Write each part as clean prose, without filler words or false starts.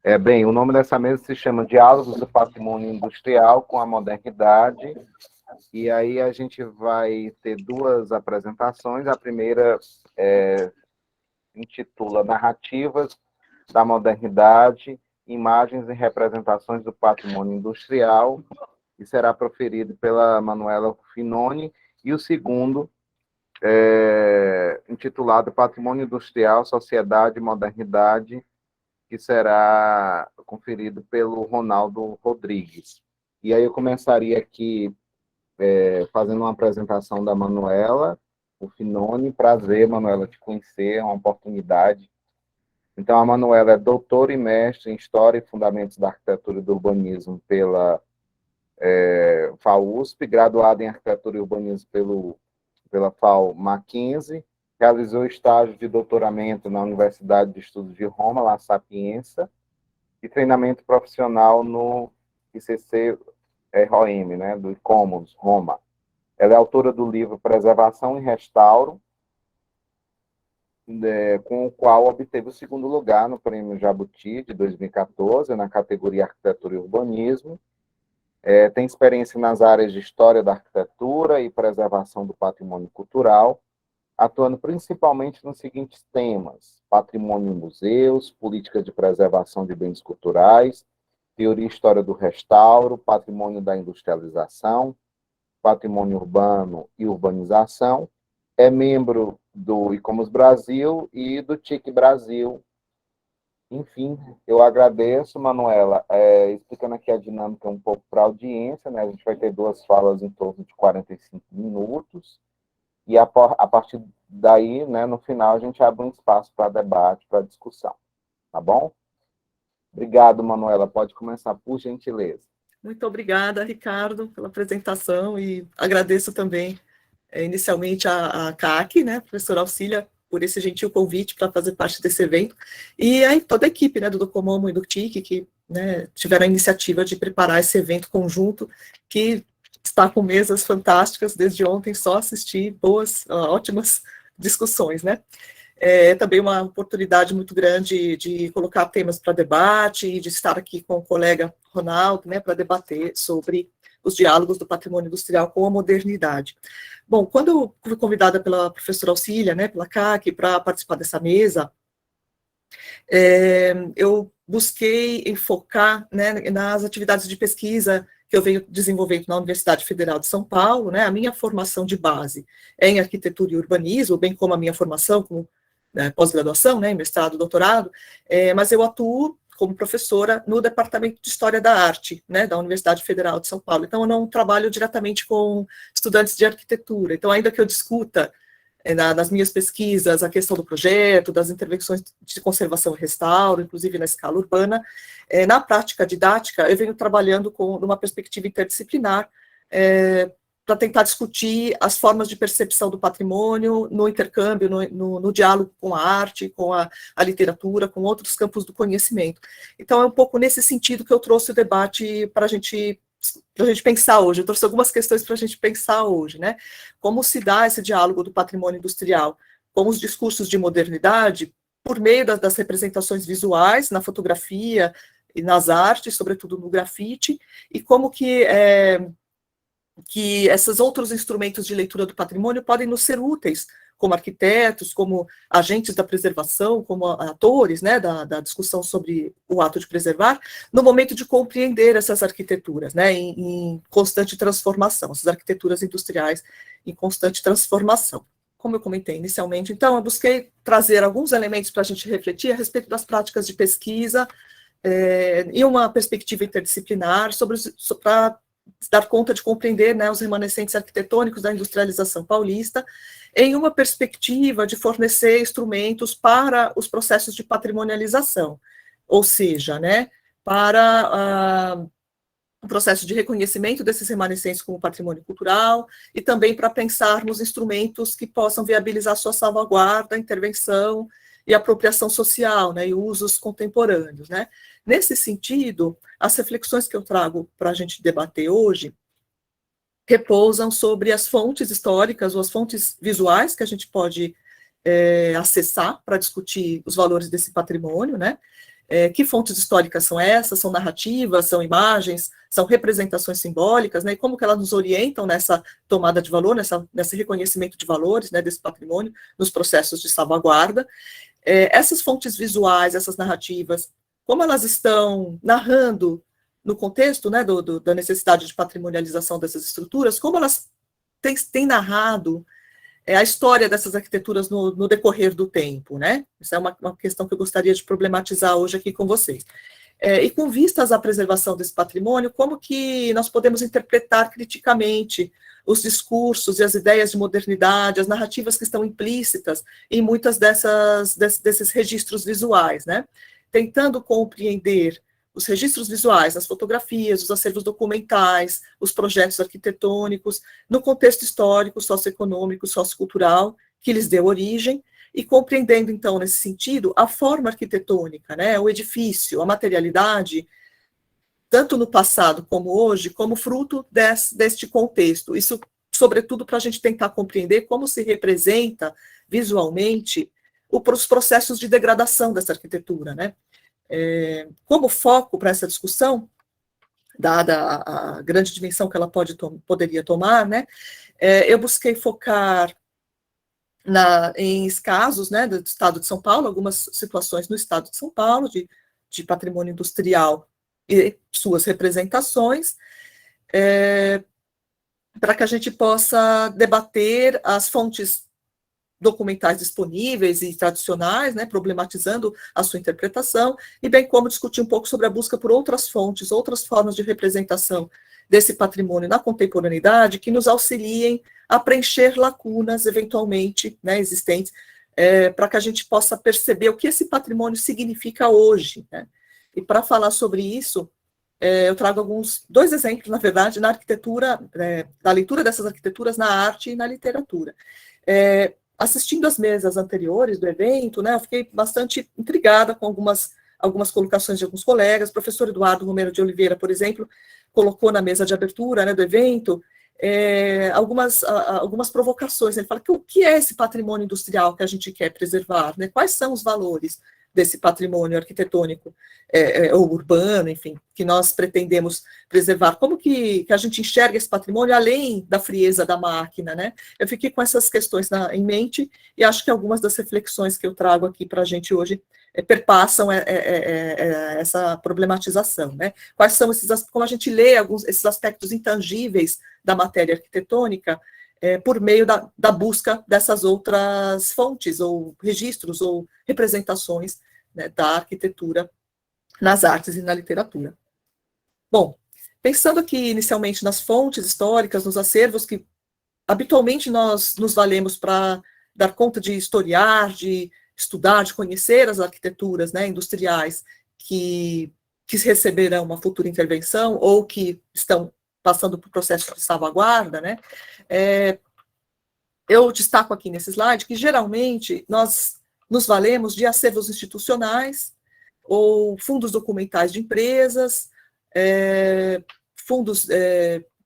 Bem, o nome dessa mesa se chama Diálogos do Patrimônio Industrial com a Modernidade, e aí a gente vai ter duas apresentações. A primeira intitula Narrativas da Modernidade, Imagens e Representações do Patrimônio Industrial, e será proferido pela Manuela Finoni, e o segundo, intitulado Patrimônio Industrial, Sociedade e Modernidade, que será conferido pelo Ronaldo Rodrigues. E aí eu começaria aqui fazendo uma apresentação da Manuela, o Finoni. Prazer, Manuela, te conhecer, é uma oportunidade. Então, a Manuela é doutora e mestre em História e Fundamentos da Arquitetura e do Urbanismo pela FAUSP, graduada em Arquitetura e Urbanismo pela FAO Mackenzie, realizou estágio de doutoramento na Universidade de Estudos de Roma, La Sapienza, e treinamento profissional no ICC-ROM, né, do Commons, Roma. Ela é autora do livro Preservação e Restauro, com o qual obteve o segundo lugar no Prêmio Jabuti de 2014, na categoria Arquitetura e Urbanismo. Tem experiência nas áreas de História da Arquitetura e Preservação do Patrimônio Cultural, atuando principalmente nos seguintes temas: patrimônio e museus, política de preservação de bens culturais, teoria e história do restauro, patrimônio da industrialização, patrimônio urbano e urbanização. É membro do ICOMOS Brasil e do TIC Brasil. Enfim, eu agradeço, Manuela, explicando aqui a dinâmica um pouco para a audiência, né? A gente vai ter duas falas em torno de 45 minutos, e a partir daí, né, no final, a gente abre um espaço para debate, para discussão, tá bom? Obrigado, Manuela. Pode começar, por gentileza. Muito obrigada, Ricardo, pela apresentação, e agradeço também, inicialmente, a CAC, né, professora Auxília, por esse gentil convite para fazer parte desse evento, e aí toda a equipe, né, do Docomomo e do TIC, que, né, tiveram a iniciativa de preparar esse evento conjunto, que está com mesas fantásticas. Desde ontem só assisti boas, ótimas discussões, né. Também uma oportunidade muito grande de colocar temas para debate e de estar aqui com o colega Ronaldo, né, para debater sobre os diálogos do patrimônio industrial com a modernidade. Bom, quando eu fui convidada pela professora Auxília, né, pela CAC, para participar dessa mesa, eu busquei enfocar, né, nas atividades de pesquisa que eu venho desenvolvendo na Universidade Federal de São Paulo, né. A minha formação de base é em arquitetura e urbanismo, bem como a minha formação como pós-graduação, né, mestrado, doutorado, mas eu atuo como professora no Departamento de História da Arte, né, da Universidade Federal de São Paulo. Então, eu não trabalho diretamente com estudantes de arquitetura. Então, ainda que eu discuta nas minhas pesquisas a questão do projeto, das intervenções de conservação e restauro, inclusive na escala urbana, na prática didática, eu venho trabalhando numa perspectiva interdisciplinar, para tentar discutir as formas de percepção do patrimônio no intercâmbio, no diálogo com a arte, com a literatura, com outros campos do conhecimento. Então, é um pouco nesse sentido que eu trouxe o debate para a gente pensar hoje. Eu trouxe algumas questões para a gente pensar hoje, né? Como se dá esse diálogo do patrimônio industrial com os discursos de modernidade por meio das representações visuais, na fotografia e nas artes, sobretudo no grafite, e como que esses outros instrumentos de leitura do patrimônio podem nos ser úteis, como arquitetos, como agentes da preservação, como atores, né, da discussão sobre o ato de preservar, no momento de compreender essas arquiteturas, né, em constante transformação, essas arquiteturas industriais em constante transformação. Como eu comentei inicialmente, então, eu busquei trazer alguns elementos para a gente refletir a respeito das práticas de pesquisa, e uma perspectiva interdisciplinar para dar conta de compreender, né, os remanescentes arquitetônicos da industrialização paulista, em uma perspectiva de fornecer instrumentos para os processos de patrimonialização, ou seja, né, para o processo de reconhecimento desses remanescentes como patrimônio cultural, e também para pensarmos instrumentos que possam viabilizar sua salvaguarda, intervenção e apropriação social, né, e usos contemporâneos, né. Nesse sentido, as reflexões que eu trago para a gente debater hoje repousam sobre as fontes históricas ou as fontes visuais que a gente pode acessar para discutir os valores desse patrimônio, né, Que fontes históricas são essas? São narrativas, são imagens, são representações simbólicas, né? E como que elas nos orientam nessa tomada de valor, nesse reconhecimento de valores, né, desse patrimônio, nos processos de salvaguarda. Essas fontes visuais, essas narrativas, como elas estão narrando no contexto, né, da necessidade de patrimonialização dessas estruturas, como elas têm narrado a história dessas arquiteturas no decorrer do tempo, né? Essa é uma questão que eu gostaria de problematizar hoje aqui com vocês. E com vistas à preservação desse patrimônio, como que nós podemos interpretar criticamente os discursos e as ideias de modernidade, as narrativas que estão implícitas em muitas desses registros visuais, né? Tentando compreender os registros visuais, as fotografias, os acervos documentais, os projetos arquitetônicos, no contexto histórico, socioeconômico, sociocultural, que lhes deu origem, e compreendendo, então, nesse sentido, a forma arquitetônica, né, o edifício, a materialidade, tanto no passado como hoje, como fruto deste contexto. Isso, sobretudo, para a gente tentar compreender como se representa visualmente os processos de degradação dessa arquitetura, né? Como foco para essa discussão, dada a grande dimensão que ela poderia tomar, né, eu busquei focar em casos, né, do estado de São Paulo, algumas situações no estado de São Paulo, de patrimônio industrial e suas representações, para que a gente possa debater as fontes documentais disponíveis e tradicionais, né, problematizando a sua interpretação, e bem como discutir um pouco sobre a busca por outras fontes, outras formas de representação desse patrimônio na contemporaneidade que nos auxiliem a preencher lacunas, eventualmente, né, existentes, para que a gente possa perceber o que esse patrimônio significa hoje, né? E para falar sobre isso, eu trago dois exemplos, na verdade, na arquitetura, da leitura dessas arquiteturas na arte e na literatura. Assistindo às mesas anteriores do evento, né, eu fiquei bastante intrigada com algumas colocações de alguns colegas. O professor Eduardo Romero de Oliveira, por exemplo, colocou na mesa de abertura, né, do evento algumas provocações. Ele fala que o que é esse patrimônio industrial que a gente quer preservar, né? Quais são os valores desse patrimônio arquitetônico ou urbano, enfim, que nós pretendemos preservar? Como que a gente enxerga esse patrimônio além da frieza da máquina, né? Eu fiquei com essas questões em mente e acho que algumas das reflexões que eu trago aqui para a gente hoje perpassam essa problematização, né? Quais são como a gente lê esses aspectos intangíveis da matéria arquitetônica por meio da busca dessas outras fontes, ou registros, ou representações, né, da arquitetura nas artes e na literatura. Bom, pensando aqui inicialmente nas fontes históricas, nos acervos que habitualmente nós nos valemos para dar conta de historiar, de estudar, de conhecer as arquiteturas, né, industriais que receberão uma futura intervenção ou que estão passando por processo de salvaguarda, né? Eu destaco aqui nesse slide que, geralmente, nós nos valemos de acervos institucionais ou fundos documentais de empresas, fundos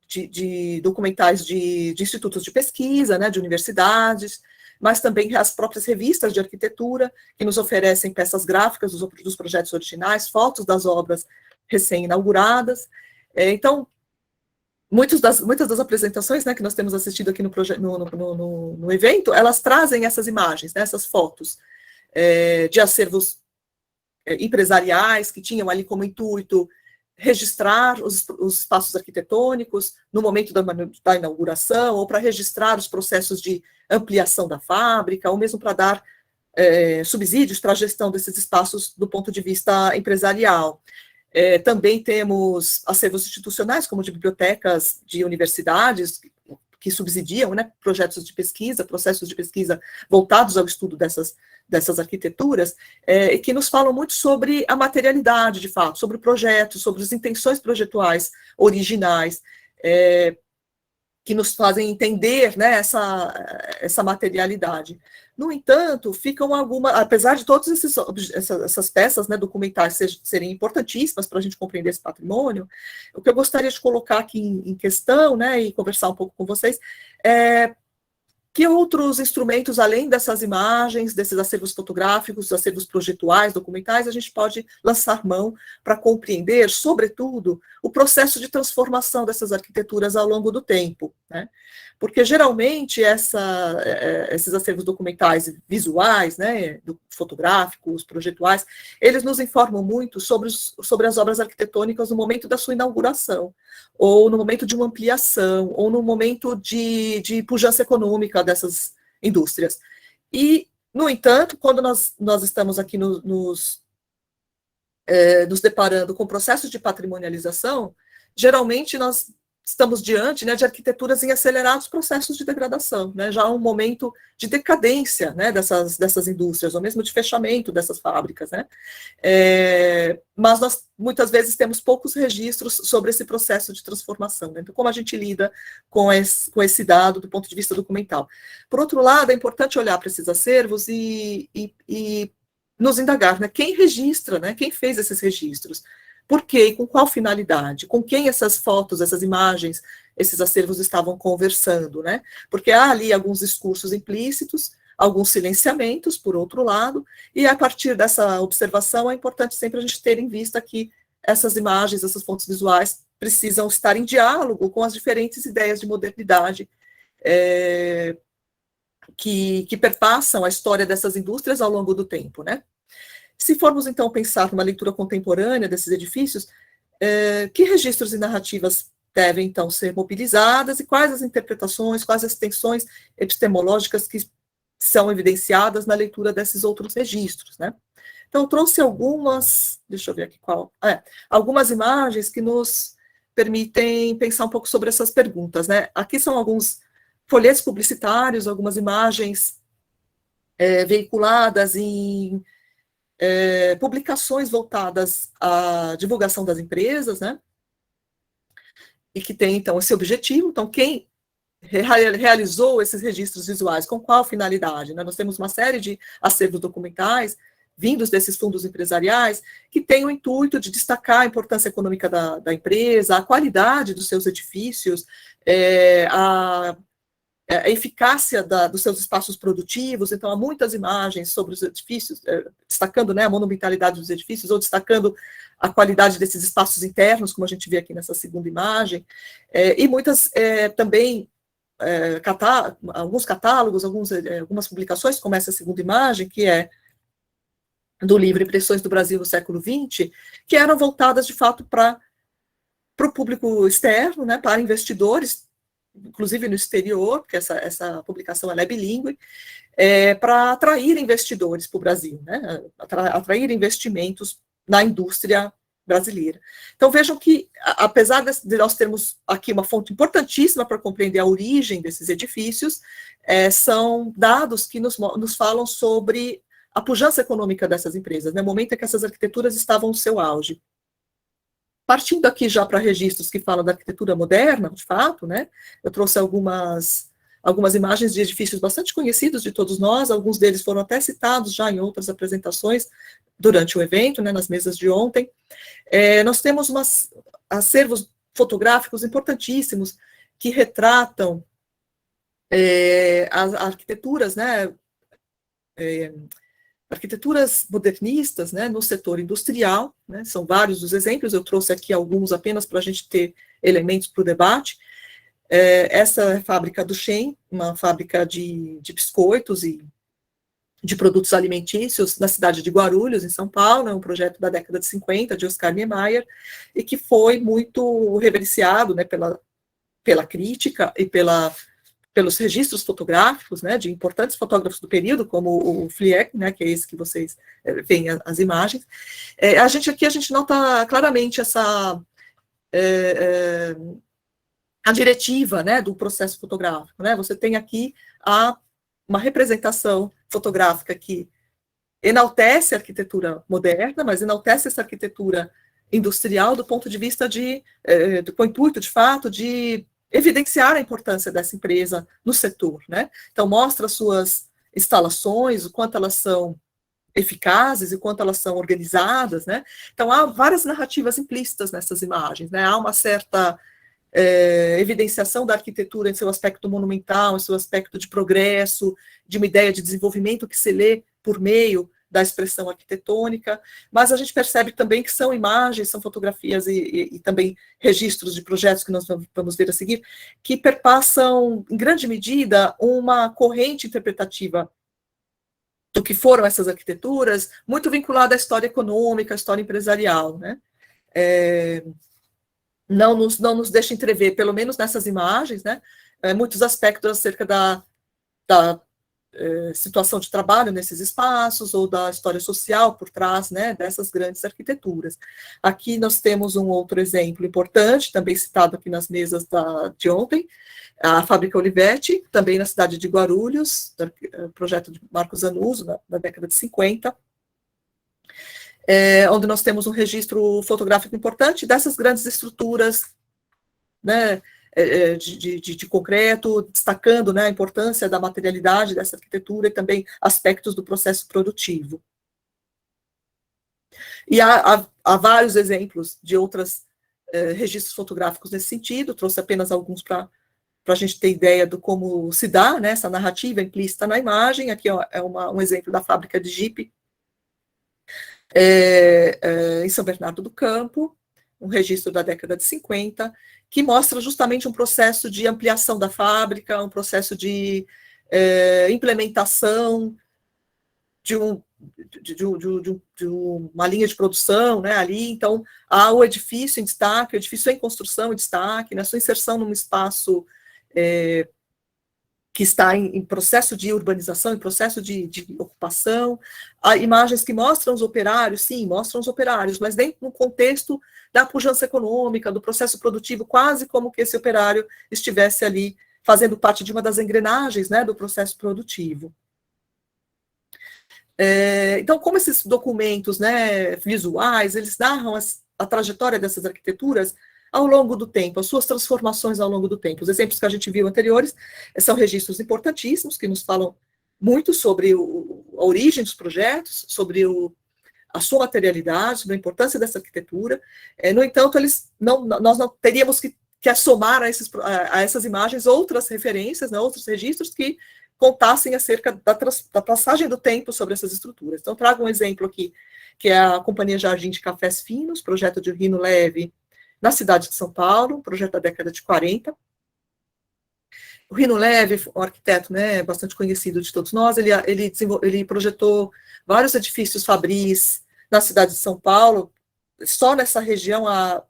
de documentais de institutos de pesquisa, né, de universidades, mas também as próprias revistas de arquitetura, que nos oferecem peças gráficas dos projetos originais, fotos das obras recém-inauguradas. Então, muitas das apresentações, né, que nós temos assistido aqui no evento, elas trazem essas imagens, né, essas fotos de acervos empresariais que tinham ali como intuito registrar os espaços arquitetônicos no momento da inauguração, ou para registrar os processos de ampliação da fábrica, ou mesmo para dar subsídios para a gestão desses espaços do ponto de vista empresarial. Também temos acervos institucionais, como de bibliotecas de universidades, que subsidiam, né, projetos de pesquisa, processos de pesquisa voltados ao estudo dessas arquiteturas, e que nos falam muito sobre a materialidade, de fato, sobre o projeto, sobre as intenções projetuais originais, que nos fazem entender, né, essa materialidade. No entanto, ficam apesar de todas essas peças, né, documentais serem importantíssimas para a gente compreender esse patrimônio, o que eu gostaria de colocar aqui em questão, né, e conversar um pouco com vocês, Que outros instrumentos, além dessas imagens, desses acervos fotográficos, acervos projetuais, documentais, a gente pode lançar mão para compreender, sobretudo, o processo de transformação dessas arquiteturas ao longo do tempo, né? Porque, geralmente, esses acervos documentais e visuais, né, fotográficos, projetuais, eles nos informam muito sobre as obras arquitetônicas no momento da sua inauguração, ou no momento de uma ampliação, ou no momento de pujança econômica dessas indústrias. E, no entanto, quando nós estamos aqui nos deparando com processos de patrimonialização, geralmente nós estamos diante, né, de arquiteturas em acelerados processos de degradação, né, já um momento de decadência, né, dessas indústrias, ou mesmo de fechamento dessas fábricas, né, mas nós muitas vezes temos poucos registros sobre esse processo de transformação, né? Então como a gente lida com esse dado do ponto de vista documental. Por outro lado, é importante olhar para esses acervos e nos indagar, né, quem registra, né, quem fez esses registros, por quê e com qual finalidade? Com quem essas fotos, essas imagens, esses acervos estavam conversando, né? Porque há ali alguns discursos implícitos, alguns silenciamentos, por outro lado, e a partir dessa observação é importante sempre a gente ter em vista que essas imagens, essas fontes visuais precisam estar em diálogo com as diferentes ideias de modernidade que perpassam a história dessas indústrias ao longo do tempo, né? Se formos, então, pensar numa leitura contemporânea desses edifícios, que registros e narrativas devem, então, ser mobilizadas e quais as interpretações, quais as tensões epistemológicas que são evidenciadas na leitura desses outros registros, né? Então, eu trouxe algumas, deixa eu ver aqui algumas imagens que nos permitem pensar um pouco sobre essas perguntas, né? Aqui são alguns folhetos publicitários, algumas imagens veiculadas em publicações voltadas à divulgação das empresas, né? E que tem, então, esse objetivo. Então, quem realizou esses registros visuais, com qual finalidade, né? Nós temos uma série de acervos documentais vindos desses fundos empresariais que têm o intuito de destacar a importância econômica da empresa, a qualidade dos seus edifícios, a eficácia dos seus espaços produtivos. Então, há muitas imagens sobre os edifícios, destacando, né, a monumentalidade dos edifícios, ou destacando a qualidade desses espaços internos, como a gente vê aqui nessa segunda imagem, e muitas também, alguns catálogos, algumas publicações, como essa segunda imagem, que é do livro Impressões do Brasil no século XX, que eram voltadas, de fato, para o público externo, né, para investidores, inclusive no exterior, porque essa publicação ela é bilíngue, para atrair investidores para o Brasil, né, atrair investimentos na indústria brasileira. Então, vejam que, apesar de nós termos aqui uma fonte importantíssima para compreender a origem desses edifícios, são dados que nos falam sobre a pujança econômica dessas empresas, né, no momento em que essas arquiteturas estavam no seu auge. Partindo aqui já para registros que falam da arquitetura moderna, de fato, né, eu trouxe algumas imagens de edifícios bastante conhecidos de todos nós, alguns deles foram até citados já em outras apresentações durante o evento, né, nas mesas de ontem. Nós temos acervos fotográficos importantíssimos que retratam as arquiteturas, né, arquiteturas modernistas, né, no setor industrial, né, são vários os exemplos, eu trouxe aqui alguns apenas para a gente ter elementos para o debate. Essa é a fábrica do Shen, uma fábrica de biscoitos e de produtos alimentícios na cidade de Guarulhos, em São Paulo, é um projeto da década de 50, de Oscar Niemeyer, e que foi muito reverenciado, né, pela crítica e pelos registros fotográficos, né, de importantes fotógrafos do período, como o Fliek, né, que é esse que vocês veem as imagens. A gente nota claramente a diretiva, né, do processo fotográfico, né. Você tem aqui uma representação fotográfica que enaltece a arquitetura moderna, mas enaltece essa arquitetura industrial do ponto de vista com o intuito, de fato, de evidenciar a importância dessa empresa no setor, né? Então, mostra suas instalações, o quanto elas são eficazes e quanto elas são organizadas, né? Então, há várias narrativas implícitas nessas imagens, né? Há uma certa evidenciação da arquitetura em seu aspecto monumental, em seu aspecto de progresso, de uma ideia de desenvolvimento que se lê por meio da expressão arquitetônica, mas a gente percebe também que são imagens, são fotografias e também registros de projetos que nós vamos ver a seguir, que perpassam, em grande medida, uma corrente interpretativa do que foram essas arquiteturas, muito vinculada à história econômica, à história empresarial, né? Não nos deixa entrever, pelo menos nessas imagens, né, muitos aspectos acerca da situação de trabalho nesses espaços, ou da história social por trás, né, dessas grandes arquiteturas. Aqui nós temos um outro exemplo importante, também citado aqui nas mesas de ontem, a Fábrica Olivetti, também na cidade de Guarulhos, projeto de Marcos Anuso, da década de 50, onde nós temos um registro fotográfico importante dessas grandes estruturas, né, de concreto, destacando, né, a importância da materialidade dessa arquitetura e também aspectos do processo produtivo. E há vários exemplos de outros registros fotográficos nesse sentido, trouxe apenas alguns para a gente ter ideia de como se dá, né, essa narrativa implícita na imagem. Aqui é um exemplo da fábrica de Jeep, em São Bernardo do Campo, um registro da década de 50, que mostra justamente um processo de ampliação da fábrica, um processo de implementação de uma linha de produção, né, ali. Então, há o edifício em destaque, o edifício em construção em destaque, na sua inserção num espaço que está em processo de urbanização, em processo de ocupação. Há imagens que mostram os operários, sim, mostram os operários, mas dentro do contexto da pujança econômica, do processo produtivo, quase como que esse operário estivesse ali fazendo parte de uma das engrenagens, né, do processo produtivo. Então, como esses documentos, né, visuais, eles narram a trajetória dessas arquiteturas ao longo do tempo, as suas transformações ao longo do tempo. Os exemplos que a gente viu anteriores são registros importantíssimos, que nos falam muito sobre a origem dos projetos, sobre a sua materialidade, sobre a importância dessa arquitetura. No entanto, nós não teríamos que assomar a essas imagens outras referências, né, outros registros que contassem acerca da passagem do tempo sobre essas estruturas. Então, trago um exemplo aqui, que é a Companhia Jardim de Cafés Finos, projeto de Rino Leve, na cidade de São Paulo, projeto da década de 40. O Rino Leve, um arquiteto, né, bastante conhecido de todos nós, ele projetou vários edifícios fabris na cidade de São Paulo. Só nessa região há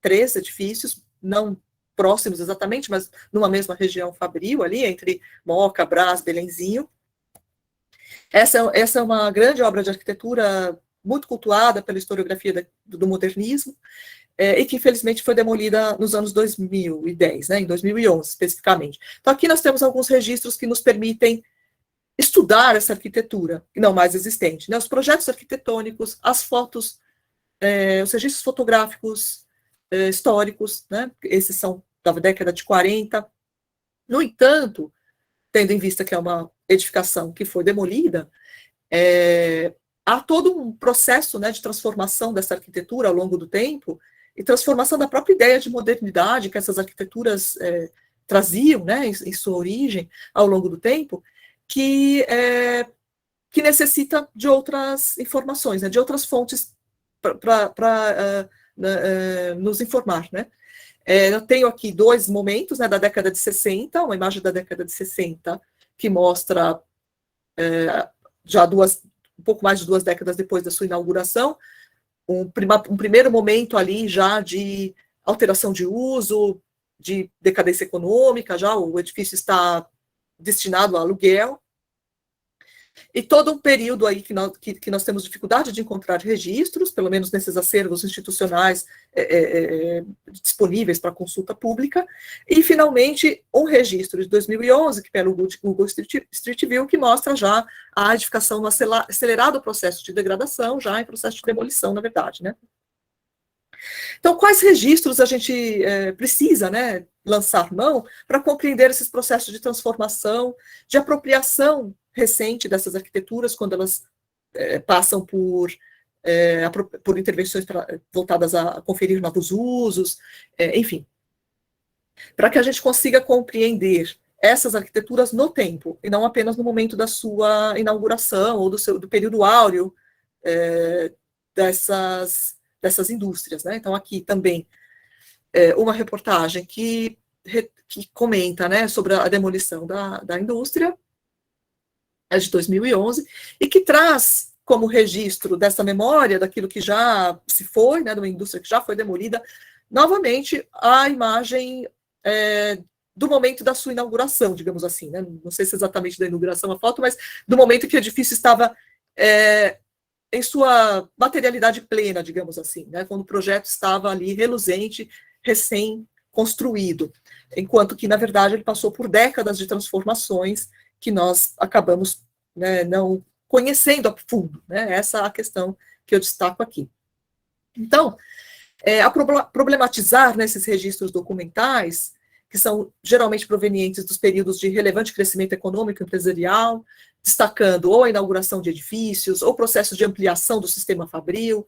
3 edifícios, não próximos exatamente, mas numa mesma região fabril, ali, entre Moca, Brás, Belenzinho. Essa é uma grande obra de arquitetura muito cultuada pela historiografia do modernismo, e que infelizmente foi demolida nos anos 2010, né, em 2011 especificamente. Então aqui nós temos alguns registros que nos permitem estudar essa arquitetura não mais existente, né, os projetos arquitetônicos, as fotos, os registros fotográficos históricos, né, esses são da década de 40. No entanto, tendo em vista que é uma edificação que foi demolida, há todo um processo, né, de transformação dessa arquitetura ao longo do tempo, e transformação da própria ideia de modernidade que essas arquiteturas traziam, né, em sua origem, ao longo do tempo, que necessita de outras informações, né, de outras fontes para nos informar, né. Eu tenho aqui 2 momentos, né, da década de 60, uma imagem da década de 60, que mostra já um pouco mais de 2 décadas depois da sua inauguração, um primeiro momento ali já de alteração de uso, de decadência econômica, já o edifício está destinado a aluguel, e todo um período aí que nós temos dificuldade de encontrar registros, pelo menos nesses acervos institucionais disponíveis para consulta pública, e finalmente um registro de 2011, que pelo Google Street View, que mostra já a edificação no acelerado processo de degradação, já em processo de demolição, na verdade, né? Então, quais registros a gente precisa, né, lançar mão para compreender esses processos de transformação, de apropriação recente dessas arquiteturas, quando elas passam por intervenções voltadas a conferir novos usos, enfim. para que a gente consiga compreender essas arquiteturas no tempo, e não apenas no momento da sua inauguração ou do período áureo dessas indústrias, né? Então, aqui também uma reportagem que comenta, né, sobre a demolição da indústria, é de 2011, e que traz como registro dessa memória, daquilo que já se foi, né, de uma indústria que já foi demolida, novamente a imagem do momento da sua inauguração, digamos assim, né? Não sei se exatamente da inauguração a foto, mas do momento que o edifício estava em sua materialidade plena, digamos assim, né? Quando o projeto estava ali reluzente, recém-construído, enquanto que, na verdade, ele passou por décadas de transformações que nós acabamos, né, não conhecendo a fundo, né? Essa é a questão que eu destaco aqui. Então, a problematizar nesses registros documentais, que são geralmente provenientes dos períodos de relevante crescimento econômico e empresarial, destacando ou a inauguração de edifícios, ou processos de ampliação do sistema fabril,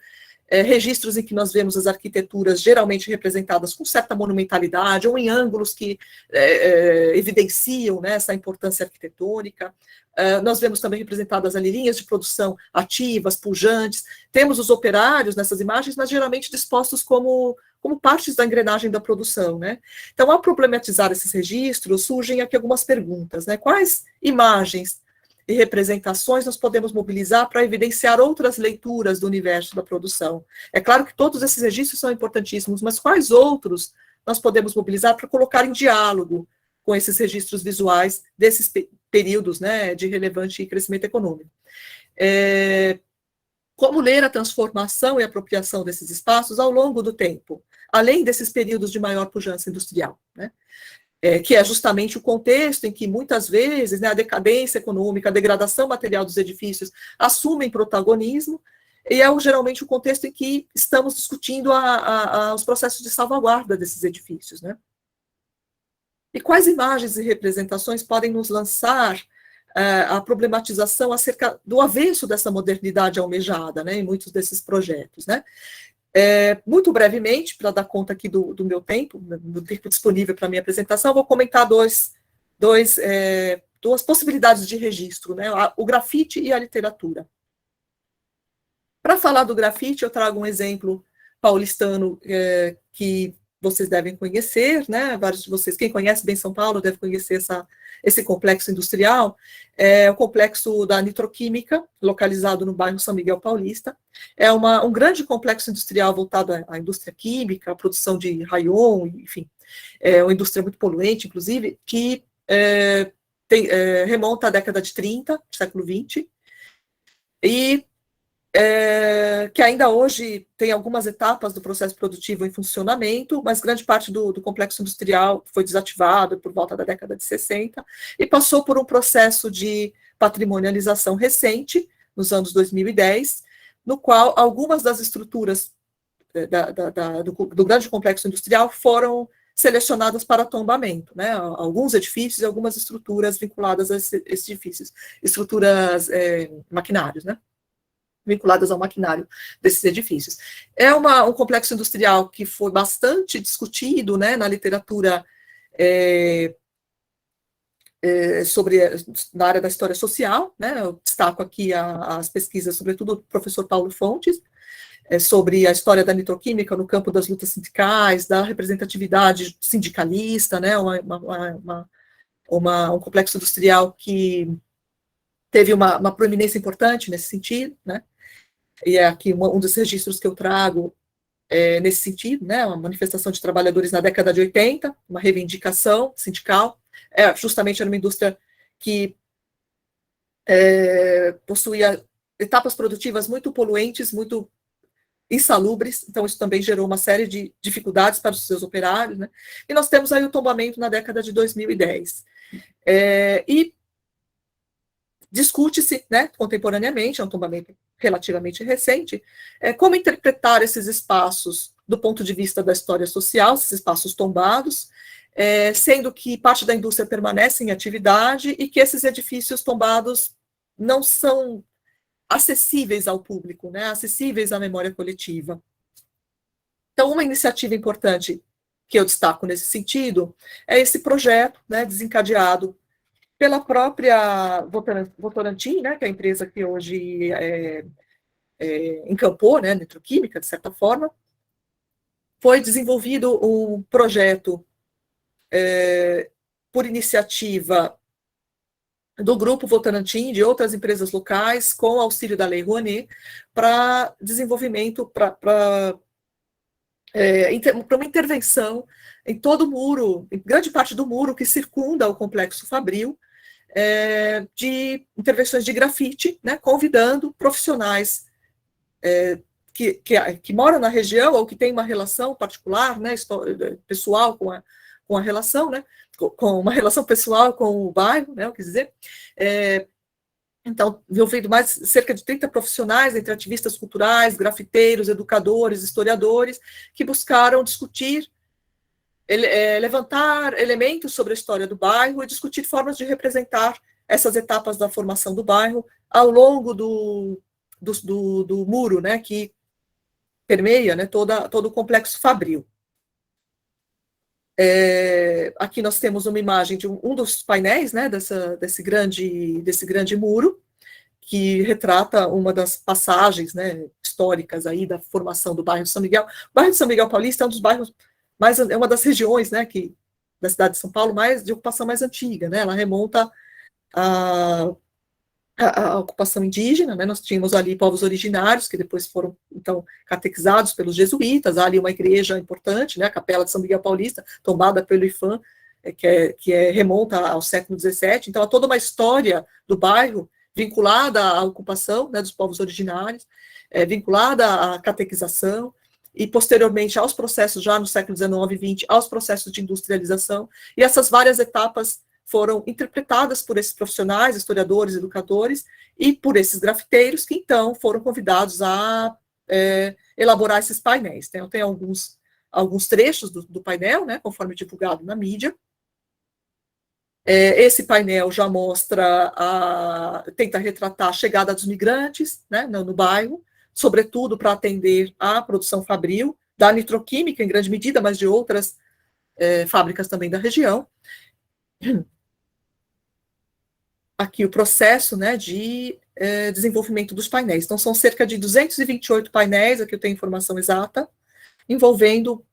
registros em que nós vemos as arquiteturas geralmente representadas com certa monumentalidade, ou em ângulos que evidenciam, né, essa importância arquitetônica. Nós vemos também representadas ali linhas de produção ativas, pujantes. Temos os operários nessas imagens, mas geralmente dispostos como partes da engrenagem da produção, né? Então, ao problematizar esses registros, surgem aqui algumas perguntas, né? Quais imagens e representações nós podemos mobilizar para evidenciar outras leituras do universo da produção? É claro que todos esses registros são importantíssimos, mas quais outros nós podemos mobilizar para colocar em diálogo com esses registros visuais desses períodos, né, de relevante crescimento econômico? Como ler a transformação e apropriação desses espaços ao longo do tempo, além desses períodos de maior pujança industrial, né? Que é justamente o contexto em que, muitas vezes, né, a decadência econômica, a degradação material dos edifícios assumem protagonismo, e é geralmente o contexto em que estamos discutindo os processos de salvaguarda desses edifícios, né? E quais imagens e representações podem nos lançar a problematização acerca do avesso dessa modernidade almejada, né, em muitos desses projetos, né? Muito brevemente, para dar conta aqui do meu tempo, do tempo disponível para a minha apresentação, vou comentar duas possibilidades de registro, né, o grafite e a literatura. Para falar do grafite, eu trago um exemplo paulistano que vocês devem conhecer, né? Vários de vocês, quem conhece bem São Paulo, deve conhecer esse complexo industrial, o complexo da nitroquímica, localizado no bairro São Miguel Paulista. É um grande complexo industrial voltado à indústria química, à produção de rayon, enfim, uma indústria muito poluente, inclusive, que remonta à década de 30, século XX, e que ainda hoje tem algumas etapas do processo produtivo em funcionamento, mas grande parte do complexo industrial foi desativado por volta da década de 60 e passou por um processo de patrimonialização recente, nos anos 2010, no qual algumas das estruturas do grande complexo industrial foram selecionadas para tombamento, né? Alguns edifícios e algumas estruturas vinculadas a esses edifícios, estruturas maquinários, né? Vinculadas ao maquinário desses edifícios. É um complexo industrial que foi bastante discutido, né, na literatura na área da história social, né? Eu destaco aqui as pesquisas, sobretudo do professor Paulo Fontes, sobre a história da nitroquímica no campo das lutas sindicais, da representatividade sindicalista, né? Um complexo industrial que teve uma proeminência importante nesse sentido, né? E é aqui um dos registros que eu trago nesse sentido, né, uma manifestação de trabalhadores na década de 80, uma reivindicação sindical, justamente era uma indústria que possuía etapas produtivas muito poluentes, muito insalubres, então isso também gerou uma série de dificuldades para os seus operários, né, e nós temos aí o tombamento na década de 2010. E discute-se, né, contemporaneamente, é um tombamento relativamente recente, como interpretar esses espaços do ponto de vista da história social, esses espaços tombados, sendo que parte da indústria permanece em atividade e que esses edifícios tombados não são acessíveis ao público, né, acessíveis à memória coletiva. Então, uma iniciativa importante que eu destaco nesse sentido é esse projeto, né, desencadeado pela própria Votorantim, né, que é a empresa que hoje encampou, né, Nitroquímica, de certa forma. Foi desenvolvido um projeto por iniciativa do Grupo Votorantim, de outras empresas locais, com auxílio da Lei Rouanet, para desenvolvimento, para uma intervenção em todo o muro, em grande parte do muro que circunda o Complexo Fabril, de intervenções de grafite, né, convidando profissionais que moram na região ou que têm uma relação particular, né, pessoal com a relação, né, com uma relação pessoal com o bairro, né, eu quis dizer. Então, envolvendo cerca de 30 profissionais, entre ativistas culturais, grafiteiros, educadores, historiadores, que buscaram discutir, levantar elementos sobre a história do bairro e discutir formas de representar essas etapas da formação do bairro ao longo do muro, né, que permeia, né, todo o complexo fabril. Aqui nós temos uma imagem de um dos painéis, né, desse grande muro, que retrata uma das passagens, né, históricas aí da formação do bairro São Miguel. O bairro de São Miguel Paulista é um dos bairros é uma das regiões, né, da cidade de São Paulo de ocupação mais antiga, né, ela remonta a ocupação indígena, né, nós tínhamos ali povos originários, que depois foram, então, catequizados pelos jesuítas, há ali uma igreja importante, né, a Capela de São Miguel Paulista, tombada pelo IFAM, remonta ao século XVII, então há toda uma história do bairro vinculada à ocupação, né, dos povos originários, vinculada à catequização, e posteriormente aos processos, já no século XIX e XX, aos processos de industrialização, e essas várias etapas foram interpretadas por esses profissionais, historiadores, educadores, e por esses grafiteiros, que então foram convidados a elaborar esses painéis. Então, tem alguns trechos do painel, né, conforme divulgado na mídia. Esse painel já tenta retratar a chegada dos migrantes, né, no bairro, sobretudo para atender à produção fabril, da nitroquímica em grande medida, mas de outras fábricas também da região. Aqui o processo, né, de desenvolvimento dos painéis. Então, são cerca de 228 painéis, aqui eu tenho a informação exata, envolvendo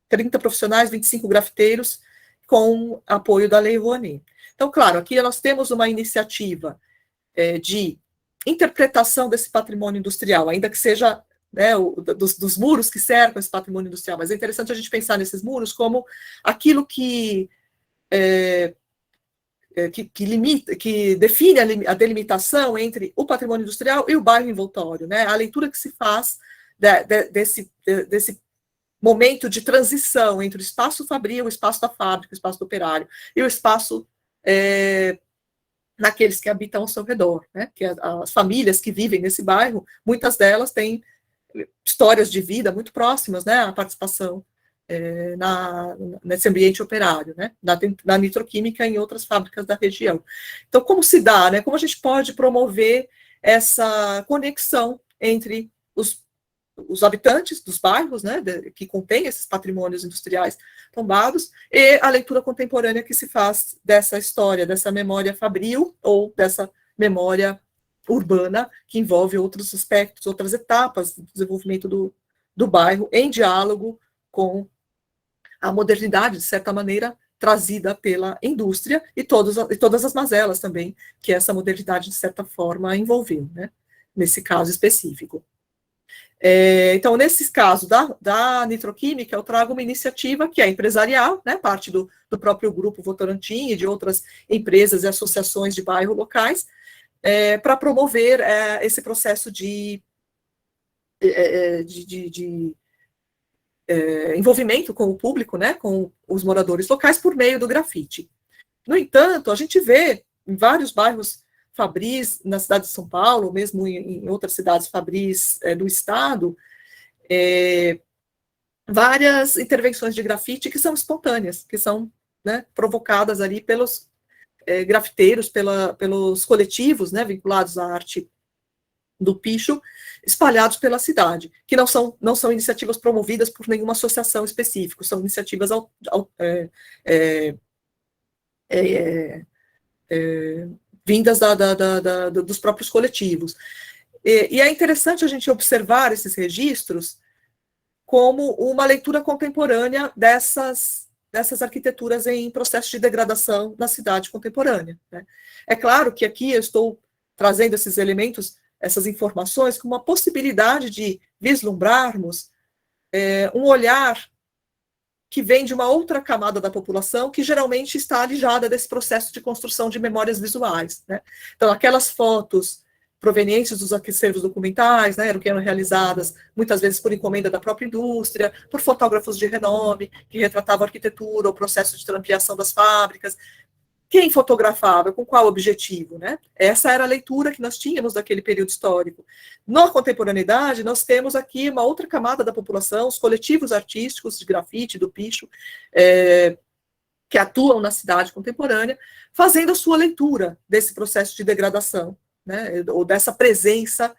30 profissionais, 25 grafiteiros, com apoio da Lei Rouanet. Então, claro, aqui nós temos uma iniciativa de interpretação desse patrimônio industrial, ainda que seja, né, dos muros que cercam esse patrimônio industrial, mas é interessante a gente pensar nesses muros como aquilo que limita, que define a delimitação entre o patrimônio industrial e o bairro envoltório, né? A leitura que se faz desse momento de transição entre o espaço fabril, o espaço da fábrica, o espaço do operário, e o espaço naqueles que habitam ao seu redor, né? Que as famílias que vivem nesse bairro, muitas delas têm histórias de vida muito próximas, né? À participação nesse ambiente operário, né, na nitroquímica e em outras fábricas da região. Então, como se dá, né, como a gente pode promover essa conexão entre os habitantes dos bairros, né, que contêm esses patrimônios industriais tombados, e a leitura contemporânea que se faz dessa história, dessa memória fabril, ou dessa memória urbana, que envolve outros aspectos, outras etapas do desenvolvimento do bairro, em diálogo com a modernidade, de certa maneira, trazida pela indústria e todas as mazelas também que essa modernidade, de certa forma, envolveu, né, nesse caso específico. Então, nesse caso da nitroquímica, eu trago uma iniciativa que é empresarial, né, parte do próprio Grupo Votorantim e de outras empresas e associações de bairro locais, para promover esse processo de envolvimento com o público, né, com os moradores locais, por meio do grafite. No entanto, a gente vê em vários bairros fabris, na cidade de São Paulo, mesmo em outras cidades fabris do estado, várias intervenções de grafite que são espontâneas, que são, né, provocadas ali pelos grafiteiros, pelos coletivos, né, vinculados à arte do picho, espalhados pela cidade, que não são iniciativas promovidas por nenhuma associação específica, são iniciativas vindas dos próprios coletivos. E é interessante a gente observar esses registros como uma leitura contemporânea dessas arquiteturas em processo de degradação na cidade contemporânea, né? É claro que aqui eu estou trazendo esses elementos, essas informações, com uma possibilidade de vislumbrarmos um olhar que vem de uma outra camada da população, que geralmente está alijada desse processo de construção de memórias visuais, né? Então, aquelas fotos provenientes dos acervos documentais, né, que eram realizadas muitas vezes por encomenda da própria indústria, por fotógrafos de renome, que retratavam a arquitetura, o processo de ampliação das fábricas. Quem fotografava? Com qual objetivo, né? Essa era a leitura que nós tínhamos daquele período histórico. Na contemporaneidade, nós temos aqui uma outra camada da população, os coletivos artísticos de grafite, do picho, que atuam na cidade contemporânea, fazendo a sua leitura desse processo de degradação, né? Ou dessa presença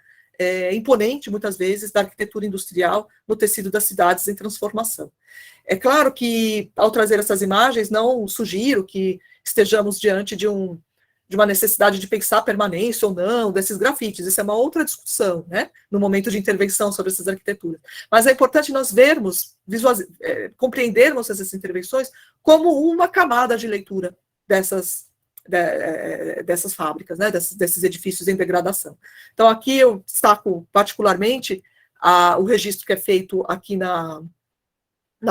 imponente, muitas vezes, da arquitetura industrial no tecido das cidades em transformação. É claro que, ao trazer essas imagens, não sugiro que estejamos diante de uma necessidade de pensar a permanência ou não desses grafites. Isso é uma outra discussão, né, no momento de intervenção sobre essas arquiteturas. Mas é importante nós vermos, compreendermos essas intervenções como uma camada de leitura dessas fábricas, né, desses edifícios em degradação. Então, aqui eu destaco particularmente o registro que é feito aqui na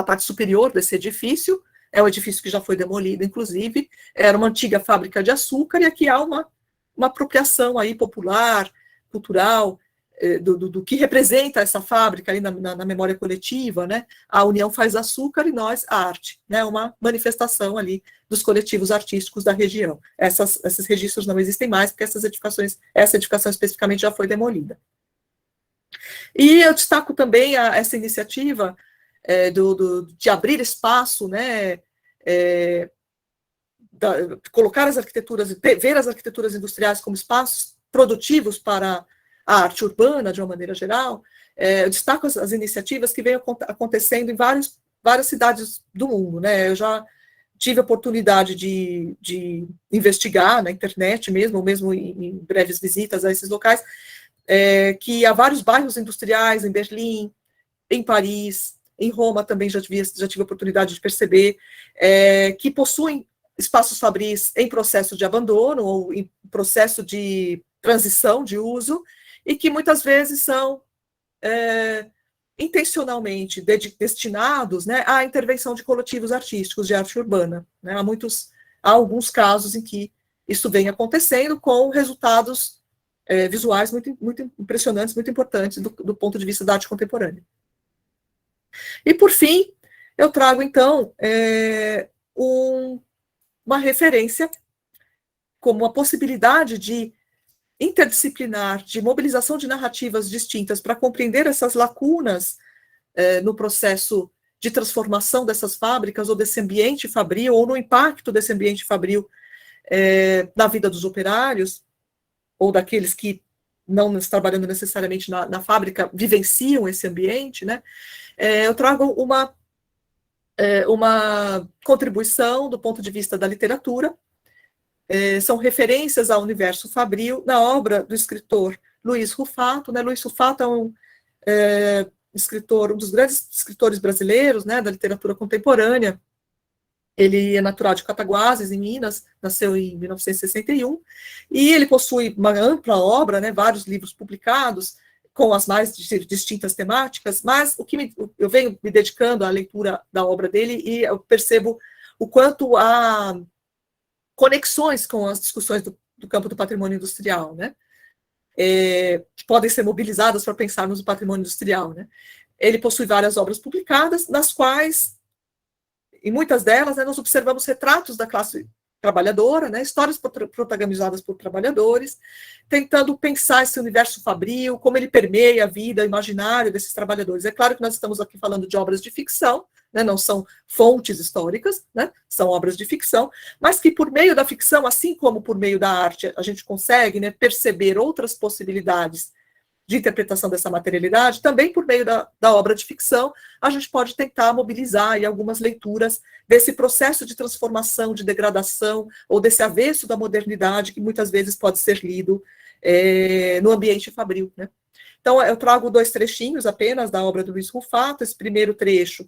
parte superior desse edifício. É um edifício que já foi demolido, inclusive, era uma antiga fábrica de açúcar, e aqui há uma apropriação aí popular, cultural, do que representa essa fábrica aí na memória coletiva, né? A União faz açúcar e nós a arte, né? Uma manifestação ali dos coletivos artísticos da região. Esses registros não existem mais, porque essa edificação especificamente já foi demolida. E eu destaco também essa iniciativa de abrir espaço, né, colocar as arquiteturas, ver as arquiteturas industriais como espaços produtivos para a arte urbana, de uma maneira geral. Eu destaco as iniciativas que vêm acontecendo em várias cidades do mundo, né? Eu já tive a oportunidade de investigar na internet mesmo, ou mesmo em breves visitas a esses locais, que há vários bairros industriais em Berlim, em Paris, em Roma também já tive a oportunidade de perceber, que possuem espaços fabris em processo de abandono ou em processo de transição de uso, e que muitas vezes são intencionalmente destinados, né, à intervenção de coletivos artísticos de arte urbana, né? Há alguns casos em que isso vem acontecendo com resultados visuais muito, muito impressionantes, muito importantes do ponto de vista da arte contemporânea. E, por fim, eu trago, então, uma referência como uma possibilidade de interdisciplinar, de mobilização de narrativas distintas para compreender essas lacunas no processo de transformação dessas fábricas ou desse ambiente fabril, ou no impacto desse ambiente fabril na vida dos operários, ou daqueles que, não trabalhando necessariamente na fábrica, vivenciam esse ambiente, né? Eu trago uma contribuição do ponto de vista da literatura. São referências ao universo fabril na obra do escritor Luiz Rufato, né? Luiz Rufato é um dos grandes escritores brasileiros, né, da literatura contemporânea. Ele é natural de Cataguases, em Minas, nasceu em 1961, e ele possui uma ampla obra, né, vários livros publicados, com as mais distintas temáticas, mas eu venho me dedicando à leitura da obra dele, e eu percebo o quanto há conexões com as discussões do campo do patrimônio industrial, né, que podem ser mobilizadas para pensarmos o patrimônio industrial, né. Ele possui várias obras publicadas, nas quais, em muitas delas, né, nós observamos retratos da classe trabalhadora, né, histórias protagonizadas por trabalhadores, tentando pensar esse universo fabril, como ele permeia a vida, o imaginário desses trabalhadores. É claro que nós estamos aqui falando de obras de ficção, né, não são fontes históricas, né, são obras de ficção, mas que por meio da ficção, assim como por meio da arte, a gente consegue, né, perceber outras possibilidades de interpretação dessa materialidade, também por meio da obra de ficção, a gente pode tentar mobilizar aí algumas leituras desse processo de transformação, de degradação, ou desse avesso da modernidade, que muitas vezes pode ser lido no ambiente fabril, né? Então, eu trago 2 trechinhos apenas da obra do Luiz Rufato. Esse primeiro trecho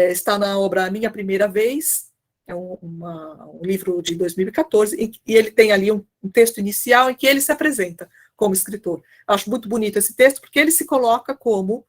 está na obra A Minha Primeira Vez, é um livro de 2014, e ele tem ali um texto inicial em que ele se apresenta como escritor. Acho muito bonito esse texto, porque ele se coloca como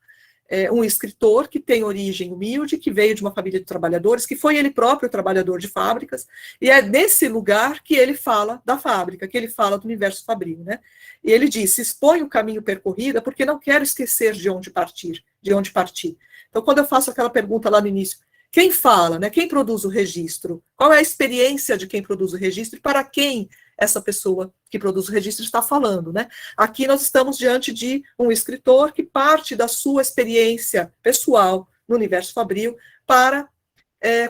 um escritor que tem origem humilde, que veio de uma família de trabalhadores, que foi ele próprio trabalhador de fábricas, e é nesse lugar que ele fala da fábrica, que ele fala do universo fabril, né? E ele diz: expõe o caminho percorrido, porque não quero esquecer de onde partir, Então, quando eu faço aquela pergunta lá no início, quem fala, né? Quem produz o registro? Qual é a experiência de quem produz o registro e para quem essa pessoa que produz o registro está falando, né? Aqui nós estamos diante de um escritor que parte da sua experiência pessoal no universo fabril para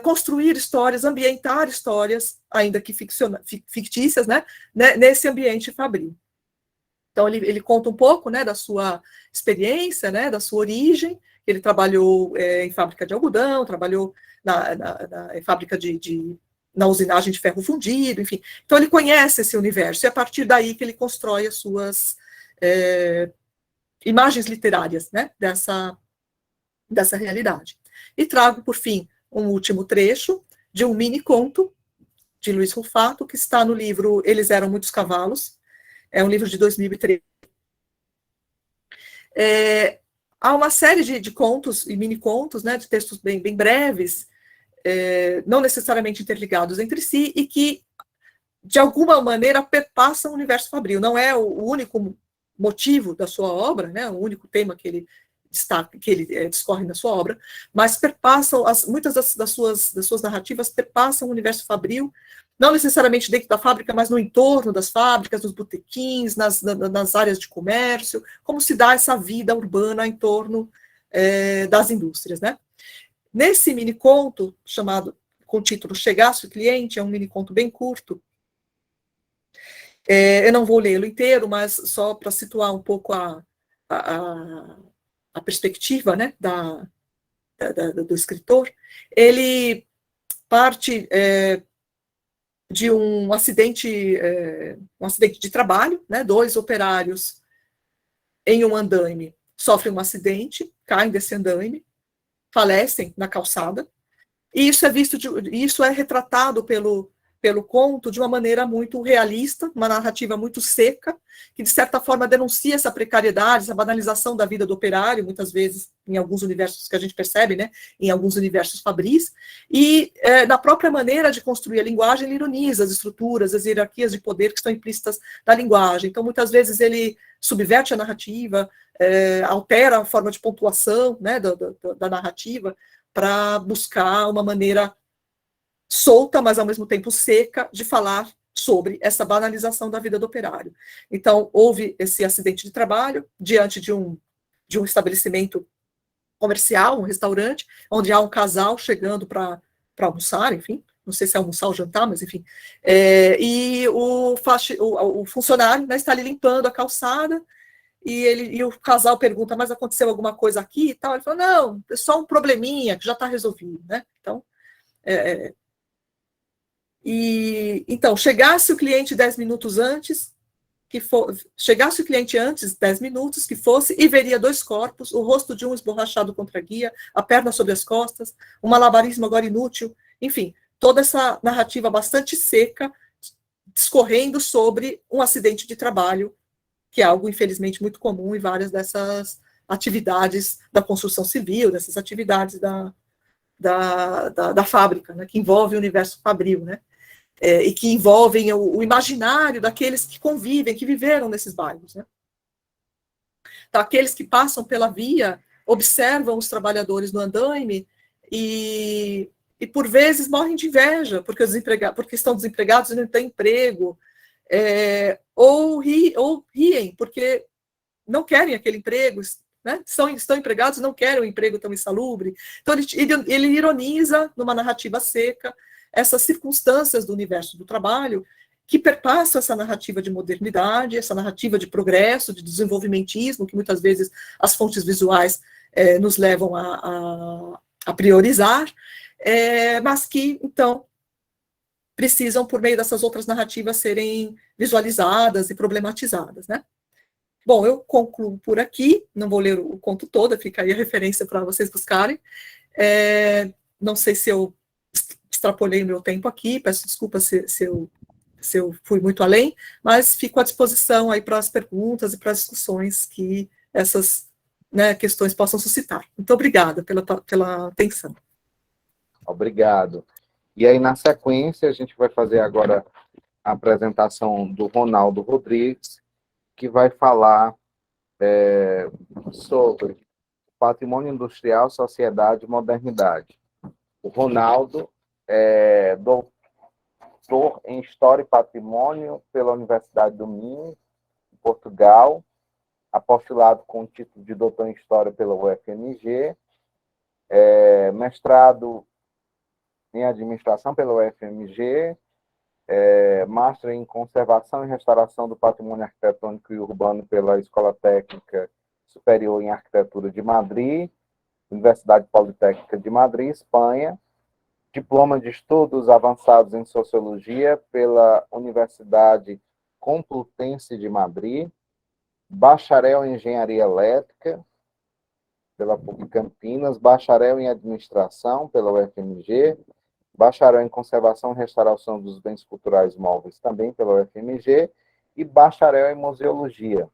construir histórias, ambientar histórias, ainda que fictícias, né? Nesse ambiente fabril. Então, ele conta um pouco, né, da sua experiência, né, da sua origem. Ele trabalhou em fábrica de algodão, trabalhou em fábrica na usinagem de ferro fundido, enfim. Então, ele conhece esse universo, e é a partir daí que ele constrói as suas imagens literárias, né, dessa realidade. E trago, por fim, um último trecho de um mini-conto de Luiz Rufato, que está no livro Eles Eram Muitos Cavalos. É um livro de 2003. Há uma série de contos e mini-contos, né, de textos bem breves, não necessariamente interligados entre si, e que, de alguma maneira, perpassam o universo fabril. Não é o único motivo da sua obra, né, o único tema que ele destaca, que ele discorre na sua obra, mas perpassam, muitas das suas narrativas perpassam o universo fabril, não necessariamente dentro da fábrica, mas no entorno das fábricas, nos botequins, nas áreas de comércio, como se dá essa vida urbana em torno das indústrias, né? Nesse mini-conto, com o título Chegasse o Cliente, é um mini-conto bem curto, eu não vou lê-lo inteiro, mas só para situar um pouco a perspectiva, né, do escritor. Ele parte de um acidente de trabalho, né, 2 operários em um andaime sofrem um acidente, caem desse andaime, falecem na calçada, e isso é retratado pelo conto de uma maneira muito realista, uma narrativa muito seca, que de certa forma denuncia essa precariedade, essa banalização da vida do operário, muitas vezes em alguns universos que a gente percebe, né, em alguns universos fabris, e na própria maneira de construir a linguagem, ele ironiza as estruturas, as hierarquias de poder que estão implícitas na linguagem. Então, muitas vezes ele subverte a narrativa, altera a forma de pontuação, né, da narrativa, para buscar uma maneira solta, mas ao mesmo tempo seca, de falar sobre essa banalização da vida do operário. Então, houve esse acidente de trabalho diante de um estabelecimento comercial, um restaurante, onde há um casal chegando para almoçar, enfim, não sei se é almoçar ou jantar, mas enfim, e o funcionário, né, está ali limpando a calçada, e o casal pergunta: mas aconteceu alguma coisa aqui e tal? Ele falou: não, é só um probleminha que já está resolvido, né? Então, então, chegasse o cliente 10 minutos antes, chegasse o cliente antes 10 minutos, que fosse, e veria 2 corpos, o rosto de um esborrachado contra a guia, a perna sobre as costas, um malabarismo agora inútil, enfim, toda essa narrativa bastante seca, discorrendo sobre um acidente de trabalho, que é algo, infelizmente, muito comum em várias dessas atividades da construção civil, dessas atividades da fábrica, né, que envolve o universo fabril, né? E que envolvem o imaginário daqueles que convivem, que viveram nesses bairros, né? Então, aqueles que passam pela via, observam os trabalhadores no andaime e por vezes morrem de inveja, porque estão desempregados e não têm emprego, ou riem, porque não querem aquele emprego, né? Estão empregados e não querem um emprego tão insalubre. Então, ele ironiza, numa narrativa seca, essas circunstâncias do universo do trabalho, que perpassam essa narrativa de modernidade, essa narrativa de progresso, de desenvolvimentismo, que muitas vezes as fontes visuais nos levam a priorizar, mas que, então, precisam, por meio dessas outras narrativas, serem visualizadas e problematizadas, né? Bom, eu concluo por aqui, não vou ler o conto todo, fica aí a referência para vocês buscarem. Não sei se eu extrapolei o meu tempo aqui, peço desculpa se eu fui muito além, mas fico à disposição aí para as perguntas e para as discussões que essas, né, questões possam suscitar. Muito obrigada pela atenção. Obrigado. E aí, na sequência, a gente vai fazer agora a apresentação do Ronaldo Rodrigues, que vai falar sobre patrimônio industrial, sociedade e modernidade. O Ronaldo é doutor em História e Patrimônio pela Universidade do Minho, em Portugal, apostolado com o título de doutor em História pela UFMG, mestrado em Administração pela UFMG, Master em Conservação e Restauração do Patrimônio Arquitetônico e Urbano pela Escola Técnica Superior em Arquitetura de Madrid, Universidade Politécnica de Madrid, Espanha, Diploma de Estudos Avançados em Sociologia pela Universidade Complutense de Madrid, Bacharel em Engenharia Elétrica pela PUC Campinas, Bacharel em Administração pela UFMG, Bacharel em Conservação e Restauração dos Bens Culturais Móveis, também pela UFMG, e Bacharel em Museologia.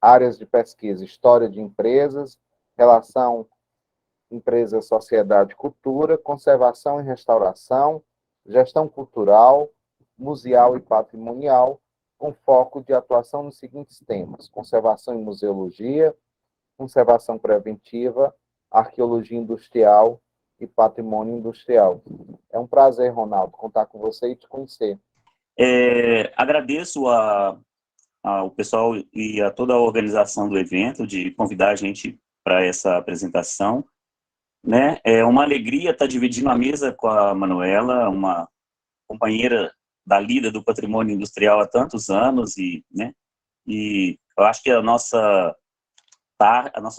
Áreas de pesquisa: História de Empresas, Relação Empresa, Sociedade, Cultura, Conservação e Restauração, Gestão Cultural, Museal e Patrimonial, com foco de atuação nos seguintes temas: conservação e museologia, conservação preventiva, arqueologia industrial e patrimônio industrial. É um prazer, Ronaldo, contar com você e te conhecer. Agradeço ao pessoal e a toda a organização do evento de convidar a gente para essa apresentação, né? É uma alegria estar dividindo a mesa com a Manuela, uma companheira da lida do patrimônio industrial há tantos anos, né? E eu acho que a nossa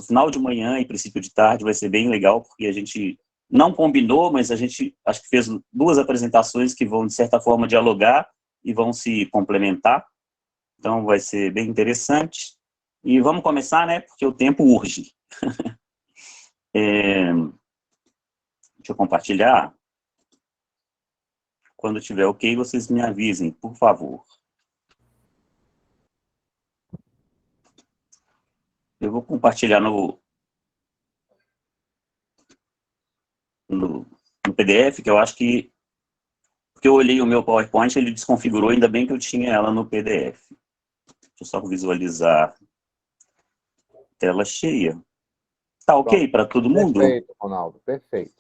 final de manhã e princípio de tarde vai ser bem legal, porque a gente não combinou, mas a gente acho que fez duas apresentações que vão, de certa forma, dialogar e vão se complementar. Então, vai ser bem interessante. E vamos começar, né? Porque o tempo urge. Deixa eu compartilhar. Quando tiver ok, vocês me avisem, por favor. Eu vou compartilhar no PDF, que eu acho que... Porque eu olhei o meu PowerPoint, ele desconfigurou, ainda bem que eu tinha ela no PDF. Deixa eu só visualizar. Tela cheia. Tá ok para todo mundo? Perfeito, Ronaldo, perfeito.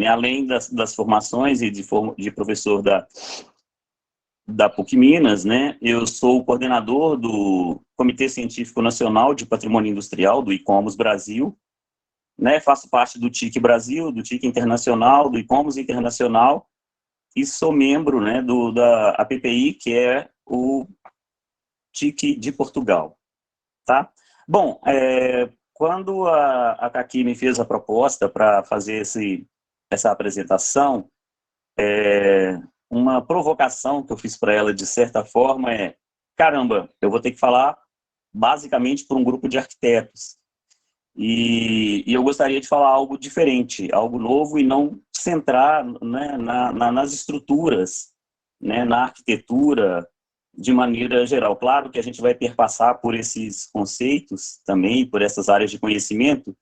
Além das formações e de professor da PUC Minas, né, eu sou o coordenador do Comitê Científico Nacional de Patrimônio Industrial, do ICOMOS Brasil, né, faço parte do TIC Brasil, do TIC Internacional, do ICOMOS Internacional, e sou membro, né, da APPI, que é o TIC de Portugal, tá? Bom, quando a Kaki me fez a proposta para fazer essa apresentação, uma provocação que eu fiz para ela, de certa forma, caramba, eu vou ter que falar basicamente para um grupo de arquitetos. E eu gostaria de falar algo diferente, algo novo, e não centrar, né, nas estruturas, né, na arquitetura, de maneira geral. Claro que a gente vai perpassar por esses conceitos também, por essas áreas de conhecimento,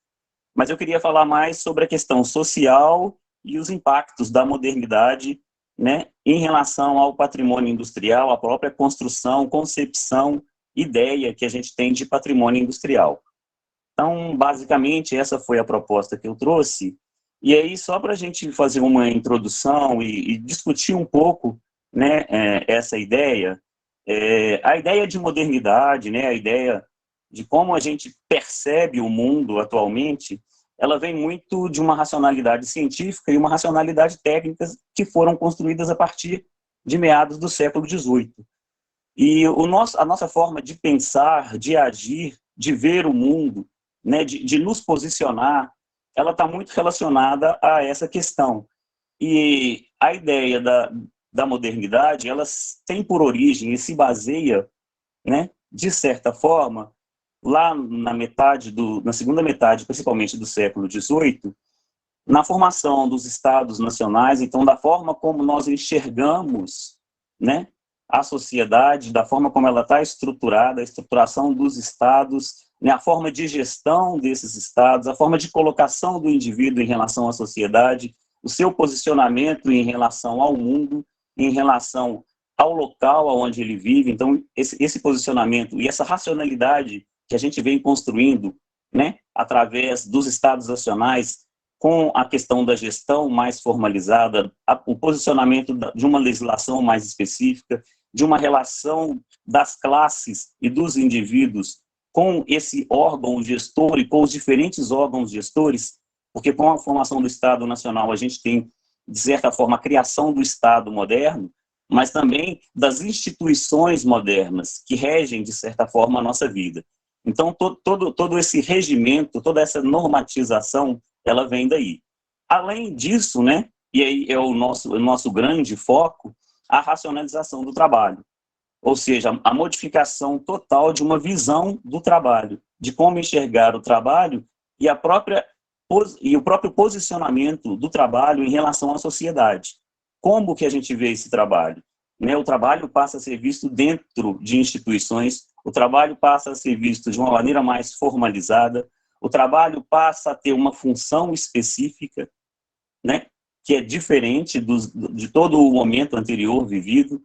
mas eu queria falar mais sobre a questão social e os impactos da modernidade, né, em relação ao patrimônio industrial, a própria construção, concepção, ideia que a gente tem de patrimônio industrial. Então, basicamente, essa foi a proposta que eu trouxe. E aí, só para a gente fazer uma introdução e discutir um pouco, né, essa ideia, a ideia de modernidade, né, a ideia de como a gente percebe o mundo atualmente, ela vem muito de uma racionalidade científica e uma racionalidade técnica que foram construídas a partir de meados do século XVIII. E a nossa forma de pensar, de agir, de ver o mundo, né, de nos posicionar, ela está muito relacionada a essa questão. E a ideia da modernidade, ela tem por origem e se baseia, né, de certa forma, lá na segunda metade, principalmente do século XVIII, na formação dos estados nacionais, então, da forma como nós enxergamos, né, a sociedade, da forma como ela está estruturada, a estruturação dos estados, né, a forma de gestão desses estados, a forma de colocação do indivíduo em relação à sociedade, o seu posicionamento em relação ao mundo, em relação ao local onde ele vive. Então, esse posicionamento e essa racionalidade que a gente vem construindo, né, através dos estados nacionais, com a questão da gestão mais formalizada, o posicionamento de uma legislação mais específica, de uma relação das classes e dos indivíduos com esse órgão gestor e com os diferentes órgãos gestores, porque com a formação do Estado Nacional a gente tem, de certa forma, a criação do Estado moderno, mas também das instituições modernas que regem, de certa forma, a nossa vida. Então, todo esse regimento, toda essa normatização, ela vem daí. Além disso, né, e aí é o nosso grande foco, a racionalização do trabalho. Ou seja, a modificação total de uma visão do trabalho, de como enxergar o trabalho e o próprio posicionamento do trabalho em relação à sociedade. Como que a gente vê esse trabalho? Né, o trabalho passa a ser visto dentro de instituições, o trabalho passa a ser visto de uma maneira mais formalizada, o trabalho passa a ter uma função específica, né, que é diferente de todo o momento anterior vivido,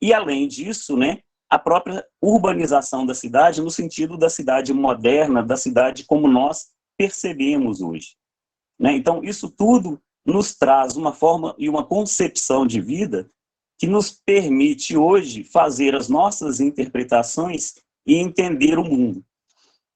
e além disso, né, a própria urbanização da cidade, no sentido da cidade moderna, da cidade como nós percebemos hoje. Né? Então, isso tudo nos traz uma forma e uma concepção de vida que nos permite hoje fazer as nossas interpretações e entender o mundo.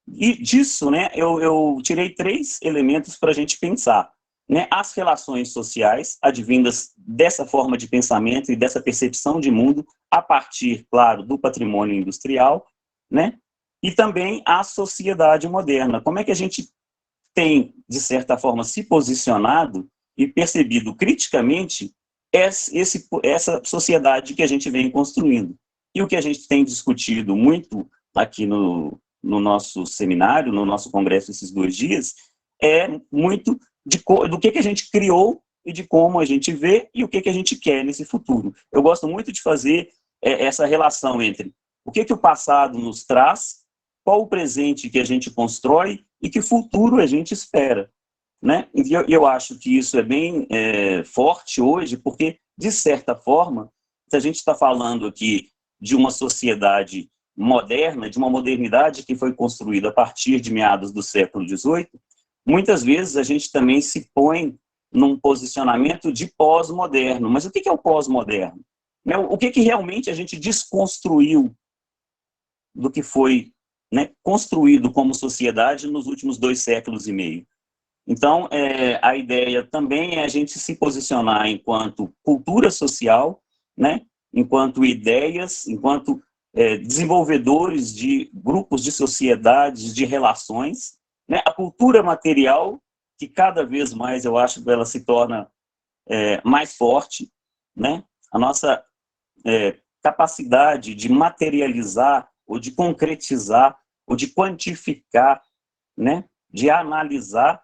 E disso, né, eu tirei 3 elementos para a gente pensar. Né? As relações sociais, advindas dessa forma de pensamento e dessa percepção de mundo, a partir, claro, do patrimônio industrial, né? E também a sociedade moderna. Como é que a gente tem, de certa forma, se posicionado e percebido criticamente essa sociedade que a gente vem construindo. E o que a gente tem discutido muito aqui no nosso seminário, no nosso congresso esses 2 dias, é muito do que a gente criou e de como a gente vê e o que a gente quer nesse futuro. Eu gosto muito de fazer essa relação entre o que o passado nos traz, qual o presente que a gente constrói e que futuro a gente espera. Né? E eu acho que isso é bem forte hoje, porque, de certa forma, se a gente está falando aqui de uma sociedade moderna, de uma modernidade que foi construída a partir de meados do século XVIII, muitas vezes a gente também se põe num posicionamento de pós-moderno. Mas o que é o pós-moderno? O que realmente a gente desconstruiu do que foi, né, construído como sociedade nos últimos 2 séculos e meio? Então, a ideia também é a gente se posicionar enquanto cultura social, né, enquanto ideias, enquanto desenvolvedores de grupos de sociedades, de relações, né, a cultura material, que cada vez mais eu acho que ela se torna mais forte, né, a nossa capacidade de materializar, ou de concretizar, ou de quantificar, né, de analisar,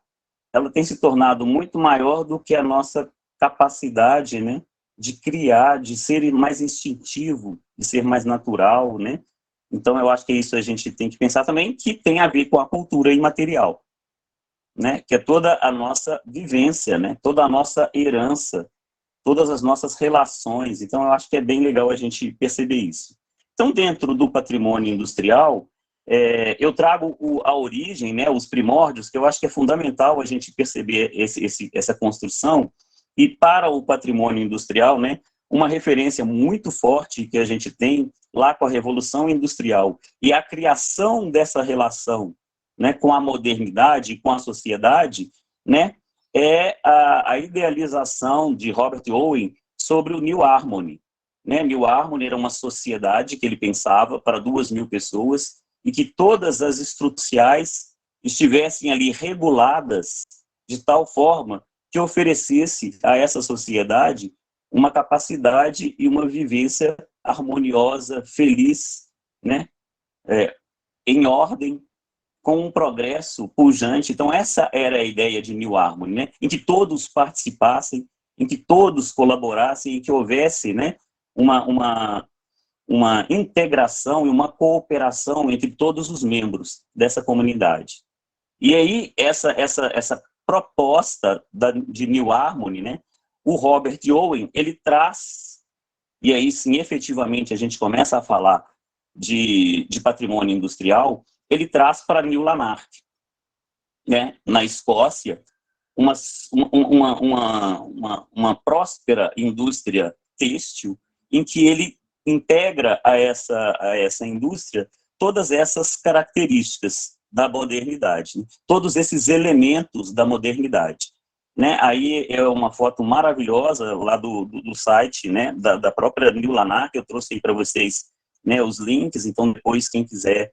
ela tem se tornado muito maior do que a nossa capacidade, né, de criar, de ser mais instintivo, de ser mais natural, né? Então, eu acho que isso a gente tem que pensar também, que tem a ver com a cultura imaterial, né? Que é toda a nossa vivência, né? Toda a nossa herança, todas as nossas relações. Então, eu acho que é bem legal a gente perceber isso. Então, dentro do patrimônio industrial, eu trago a origem, né, os primórdios, que eu acho que é fundamental a gente perceber essa construção, e para o patrimônio industrial, né, uma referência muito forte que a gente tem lá com a Revolução Industrial e a criação dessa relação, né, com a modernidade, com a sociedade, né, é a idealização de Robert Owen sobre o New Harmony, né? New Harmony era uma sociedade que ele pensava para 2.000 pessoas e que todas as estruturais estivessem ali reguladas de tal forma que oferecesse a essa sociedade uma capacidade e uma vivência harmoniosa, feliz, né? Em ordem, com um progresso pujante. Então, essa era a ideia de New Harmony, né? Em que todos participassem, em que todos colaborassem, em que houvesse, né, uma integração e uma cooperação entre todos os membros dessa comunidade. E aí, essa proposta de New Harmony, né, o Robert Owen, ele traz, e aí sim, efetivamente, a gente começa a falar de patrimônio industrial, ele traz para New Lanark, né, na Escócia, uma próspera indústria têxtil, em que ele integra a essa indústria todas essas características da modernidade, né? Todos esses elementos da modernidade. Né? Aí é uma foto maravilhosa lá do site, né, da própria New Lanark, eu trouxe aí para vocês, né, os links, então depois quem quiser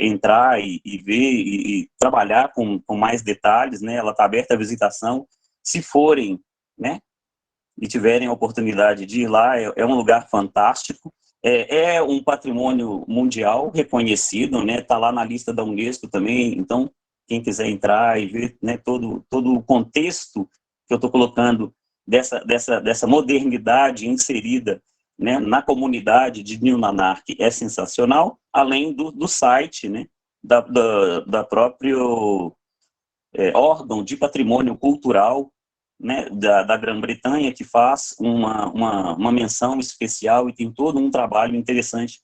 entrar e ver e trabalhar com mais detalhes, né, ela está aberta à visitação, se forem, né, e tiverem a oportunidade de ir lá, é um lugar fantástico, é um patrimônio mundial reconhecido, né, está lá na lista da Unesco também, então quem quiser entrar e ver, né, todo o contexto que eu estou colocando dessa modernidade inserida, né, na comunidade de New Lanark é sensacional, além do site, né, da próprio órgão de patrimônio cultural, né, da Grã-Bretanha, que faz uma menção especial e tem todo um trabalho interessante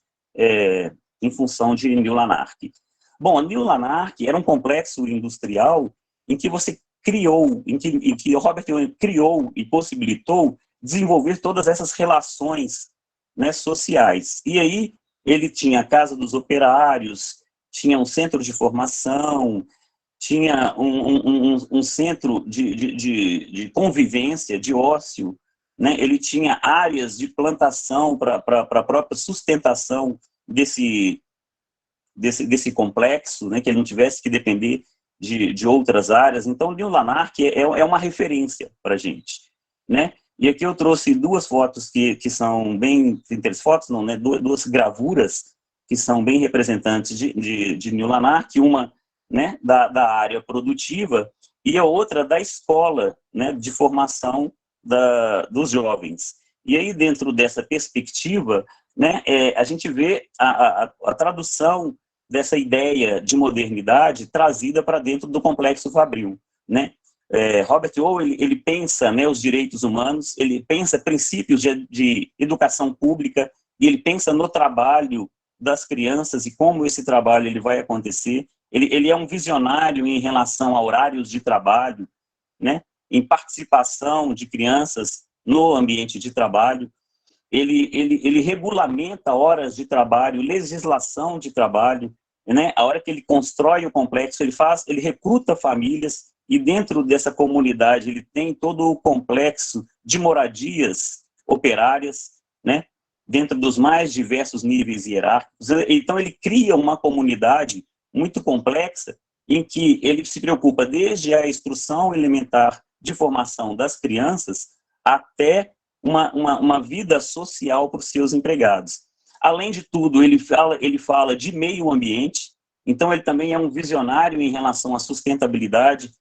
em função de New Lanark. Bom, a New Lanark era um complexo industrial em que você criou, em que o Robert Owen criou e possibilitou desenvolver todas essas relações, né, sociais. E aí ele tinha a Casa dos Operários, tinha um centro de formação, tinha um centro de convivência, de ócio, né? Ele tinha áreas de plantação para a própria sustentação desse complexo, né? Que ele não tivesse que depender de outras áreas. Então, New Lanark é uma referência para a gente, né? E aqui eu trouxe duas fotos que são bem interessantes, fotos não, né? Duas gravuras que são bem representantes de New Lanark, uma, né, da área produtiva e a outra da escola, né, de formação dos jovens. E aí, dentro dessa perspectiva, né, a gente vê a tradução dessa ideia de modernidade trazida para dentro do complexo fabril, né? Robert Owen, ele pensa, né, os direitos humanos, ele pensa princípios de educação pública e ele pensa no trabalho das crianças e como esse trabalho ele vai acontecer. Ele é um visionário em relação a horários de trabalho, né, em participação de crianças no ambiente de trabalho. Ele regulamenta horas de trabalho, legislação de trabalho, né? A hora que ele constrói o complexo, ele recruta famílias e dentro dessa comunidade ele tem todo o complexo de moradias operárias, né? Dentro dos mais diversos níveis hierárquicos. Então ele cria uma comunidade muito complexa em que ele se preocupa desde a instrução elementar de formação das crianças até uma vida social para os seus empregados. Além de tudo, ele fala de meio ambiente, então ele também é um visionário em relação à sustentabilidade,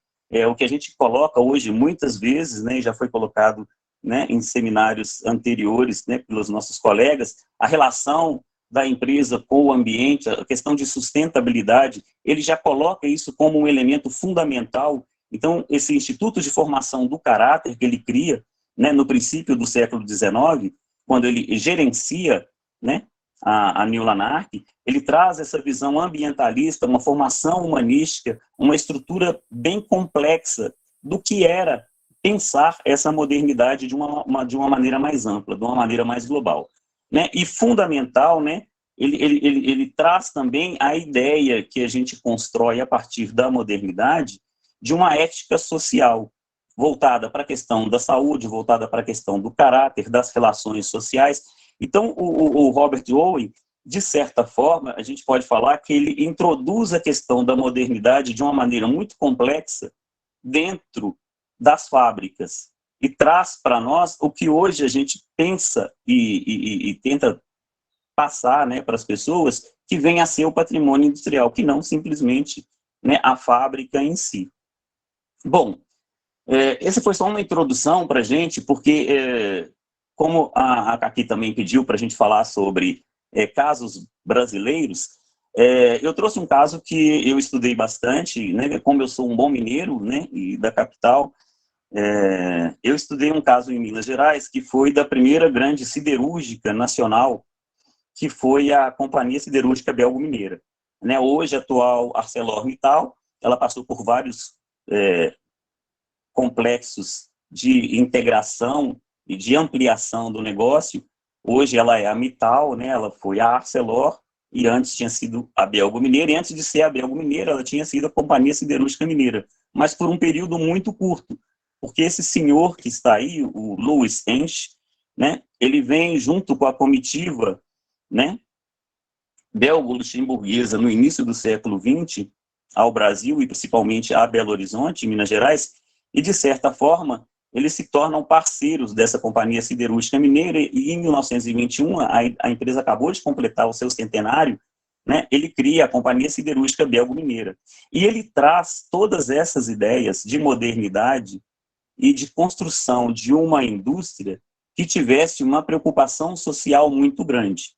o que a gente coloca hoje muitas vezes, né, já foi colocado, né, em seminários anteriores, né, pelos nossos colegas, a relação da empresa com o ambiente, a questão de sustentabilidade, ele já coloca isso como um elemento fundamental. Então, esse Instituto de Formação do Caráter que ele cria, né, no princípio do século XIX, quando ele gerencia, né, a New Lanark, ele traz essa visão ambientalista, uma formação humanística, uma estrutura bem complexa do que era pensar essa modernidade de uma maneira mais ampla, de uma maneira mais global. Né? E fundamental, né, ele traz também a ideia que a gente constrói a partir da modernidade de uma ética social, voltada para a questão da saúde, voltada para a questão do caráter, das relações sociais, Então, o Robert Owen, de certa forma, a gente pode falar que ele introduz a questão da modernidade de uma maneira muito complexa dentro das fábricas e traz para nós o que hoje a gente pensa e tenta passar, né, para as pessoas, que vem a ser o patrimônio industrial, que não simplesmente, né, a fábrica em si. Bom, essa foi só uma introdução para a gente, porque, como a Caqui também pediu para a gente falar sobre casos brasileiros, eu trouxe um caso que eu estudei bastante, né, como eu sou um bom mineiro, né, e da capital, eu estudei um caso em Minas Gerais, que foi da primeira grande siderúrgica nacional, que foi a Companhia Siderúrgica Belgo-Mineira. Né, hoje, a atual ArcelorMittal, ela passou por vários complexos de integração e de ampliação do negócio. Hoje ela é a Mittal, né, ela foi a Arcelor, e antes tinha sido a Belgo-Mineira, e antes de ser a Belgo-Mineira, ela tinha sido a Companhia Siderúrgica Mineira, mas por um período muito curto, porque esse senhor que está aí, o Louis Ench, né, ele vem junto com a comitiva, né, belgo-luxemburguesa no início do século XX ao Brasil e principalmente a Belo Horizonte, Minas Gerais, e de certa forma eles se tornam parceiros dessa Companhia Siderúrgica Mineira e em 1921 a empresa acabou de completar o seu centenário, né, ele cria a Companhia Siderúrgica Belgo-Mineira e ele traz todas essas ideias de modernidade e de construção de uma indústria que tivesse uma preocupação social muito grande.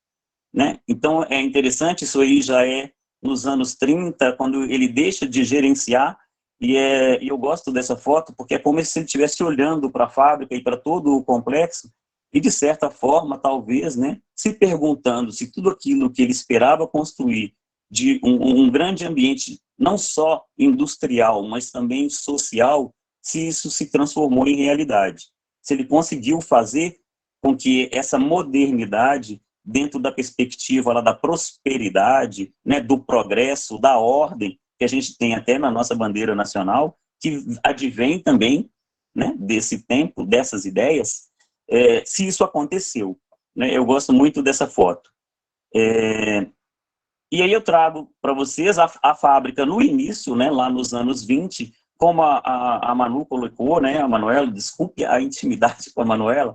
Né? Então, é interessante, isso aí já é nos anos 30, quando ele deixa de gerenciar, e eu gosto dessa foto, porque é como se ele estivesse olhando para a fábrica e para todo o complexo, e de certa forma, talvez, né, se perguntando se tudo aquilo que ele esperava construir, de um grande ambiente, não só industrial, mas também social, se isso se transformou em realidade. Se ele conseguiu fazer com que essa modernidade, dentro da perspectiva lá da prosperidade, né, do progresso, da ordem, que a gente tem até na nossa bandeira nacional, que advém também, né, desse tempo, dessas ideias, se isso aconteceu. Né, eu gosto muito dessa foto. E aí eu trago para vocês a fábrica no início, né, lá nos anos 20, como a Manu colocou, né, a Manuela, desculpe a intimidade com a Manuela,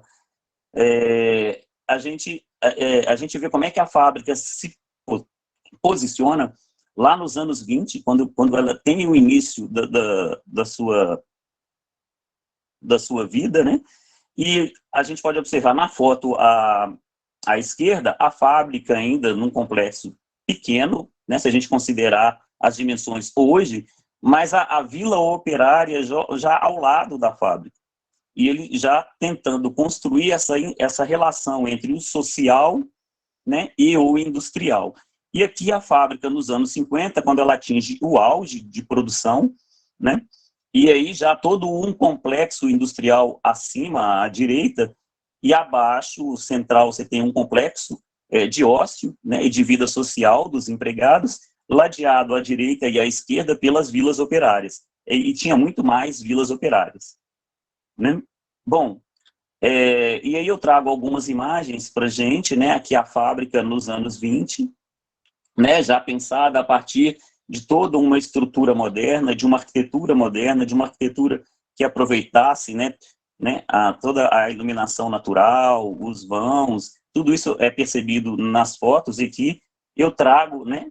a gente vê como é que a fábrica se posiciona lá nos anos 20, quando ela tem o início da sua vida, né? E a gente pode observar na foto à esquerda, a fábrica ainda num complexo pequeno, né, se a gente considerar as dimensões hoje, mas a vila operária já ao lado da fábrica. E ele já tentando construir essa relação entre o social, né, e o industrial. E aqui a fábrica, nos anos 50, quando ela atinge o auge de produção, né, e aí já todo um complexo industrial acima, à direita, e abaixo, central, você tem um complexo de ócio, né, e de vida social dos empregados, ladeado à direita e à esquerda pelas vilas operárias. E tinha muito mais vilas operárias. Né? Bom, e aí eu trago algumas imagens para a gente, né, aqui a fábrica nos anos 20, né, já pensada a partir de toda uma estrutura moderna, de uma arquitetura moderna, de uma arquitetura que aproveitasse, né, toda a iluminação natural, os vãos, tudo isso é percebido nas fotos, e que eu trago, né,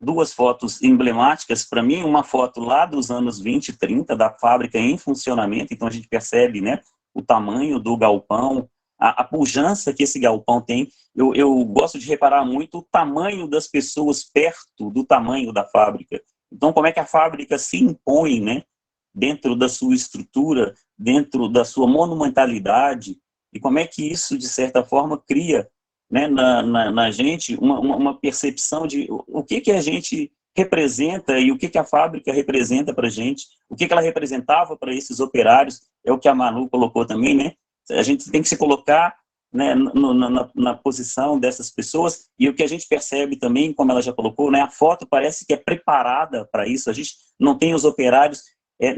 duas fotos emblemáticas para mim, uma foto lá dos anos 20 e 30, da fábrica em funcionamento, então a gente percebe, né, o tamanho do galpão, a pujança que esse galpão tem. Eu gosto de reparar muito o tamanho das pessoas perto do tamanho da fábrica. Então, como é que a fábrica se impõe, né, dentro da sua estrutura, dentro da sua monumentalidade, e como é que isso, de certa forma, cria, né, na gente uma percepção de o que a gente representa e o que a fábrica representa para a gente, o que ela representava para esses operários, é o que a Manu colocou também, né? A gente tem que se colocar, né, na posição dessas pessoas, e o que a gente percebe também, como ela já colocou, né, a foto parece que é preparada para isso, a gente não tem os operários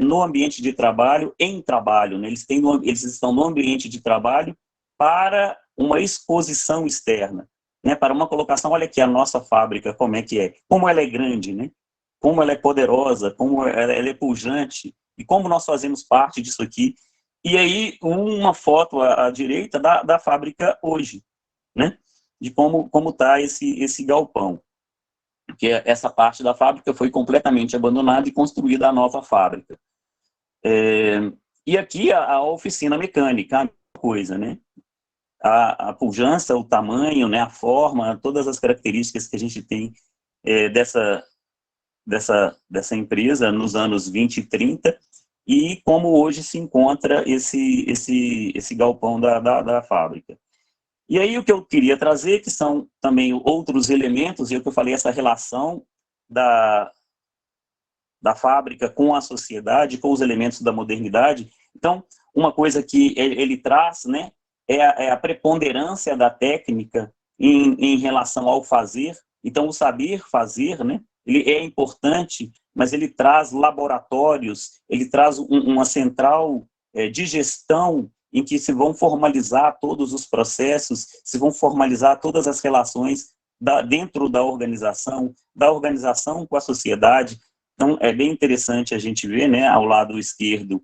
no ambiente de trabalho, em trabalho, né? Eles estão no ambiente de trabalho para uma exposição externa, né, para uma colocação, olha aqui a nossa fábrica, como ela é grande, né, como ela é poderosa, como ela é pujante, e como nós fazemos parte disso aqui. E aí, uma foto à direita da fábrica hoje, né, de como está esse galpão. Porque essa parte da fábrica foi completamente abandonada e construída a nova fábrica. E aqui a oficina mecânica, a coisa, né, a pujança, o tamanho, né, a forma, todas as características que a gente tem dessa empresa nos anos 20 e 30, e como hoje se encontra esse galpão da fábrica. E aí o que eu queria trazer, que são também outros elementos, e o que eu falei, essa relação da fábrica com a sociedade, com os elementos da modernidade. Então, uma coisa que ele traz, né, é a preponderância da técnica em relação ao fazer. Então, o saber fazer, né, ele é importante, mas ele traz laboratórios, ele traz uma central de gestão em que se vão formalizar todos os processos, se vão formalizar todas as relações dentro da organização com a sociedade. Então, é bem interessante a gente ver, né, ao lado esquerdo,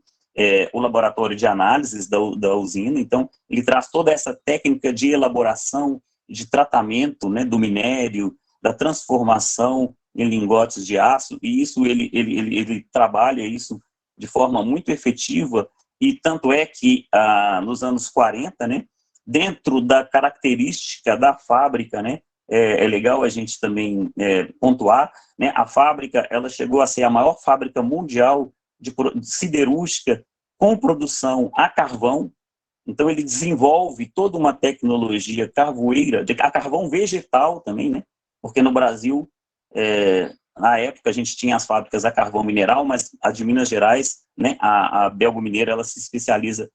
o laboratório de análises da usina. Então, ele traz toda essa técnica de elaboração, de tratamento, né, do minério, da transformação em lingotes de aço, e isso ele trabalha isso de forma muito efetiva, e tanto é que, nos anos 40, né, dentro da característica da fábrica, né, é legal a gente também pontuar, né, a fábrica ela chegou a ser a maior fábrica mundial de siderúrgica com produção a carvão. Então ele desenvolve toda uma tecnologia carvoeira, a carvão vegetal também, né, porque no Brasil, na época a gente tinha as fábricas a carvão mineral, mas a de Minas Gerais, né, a Belgo Mineira, ela se especializa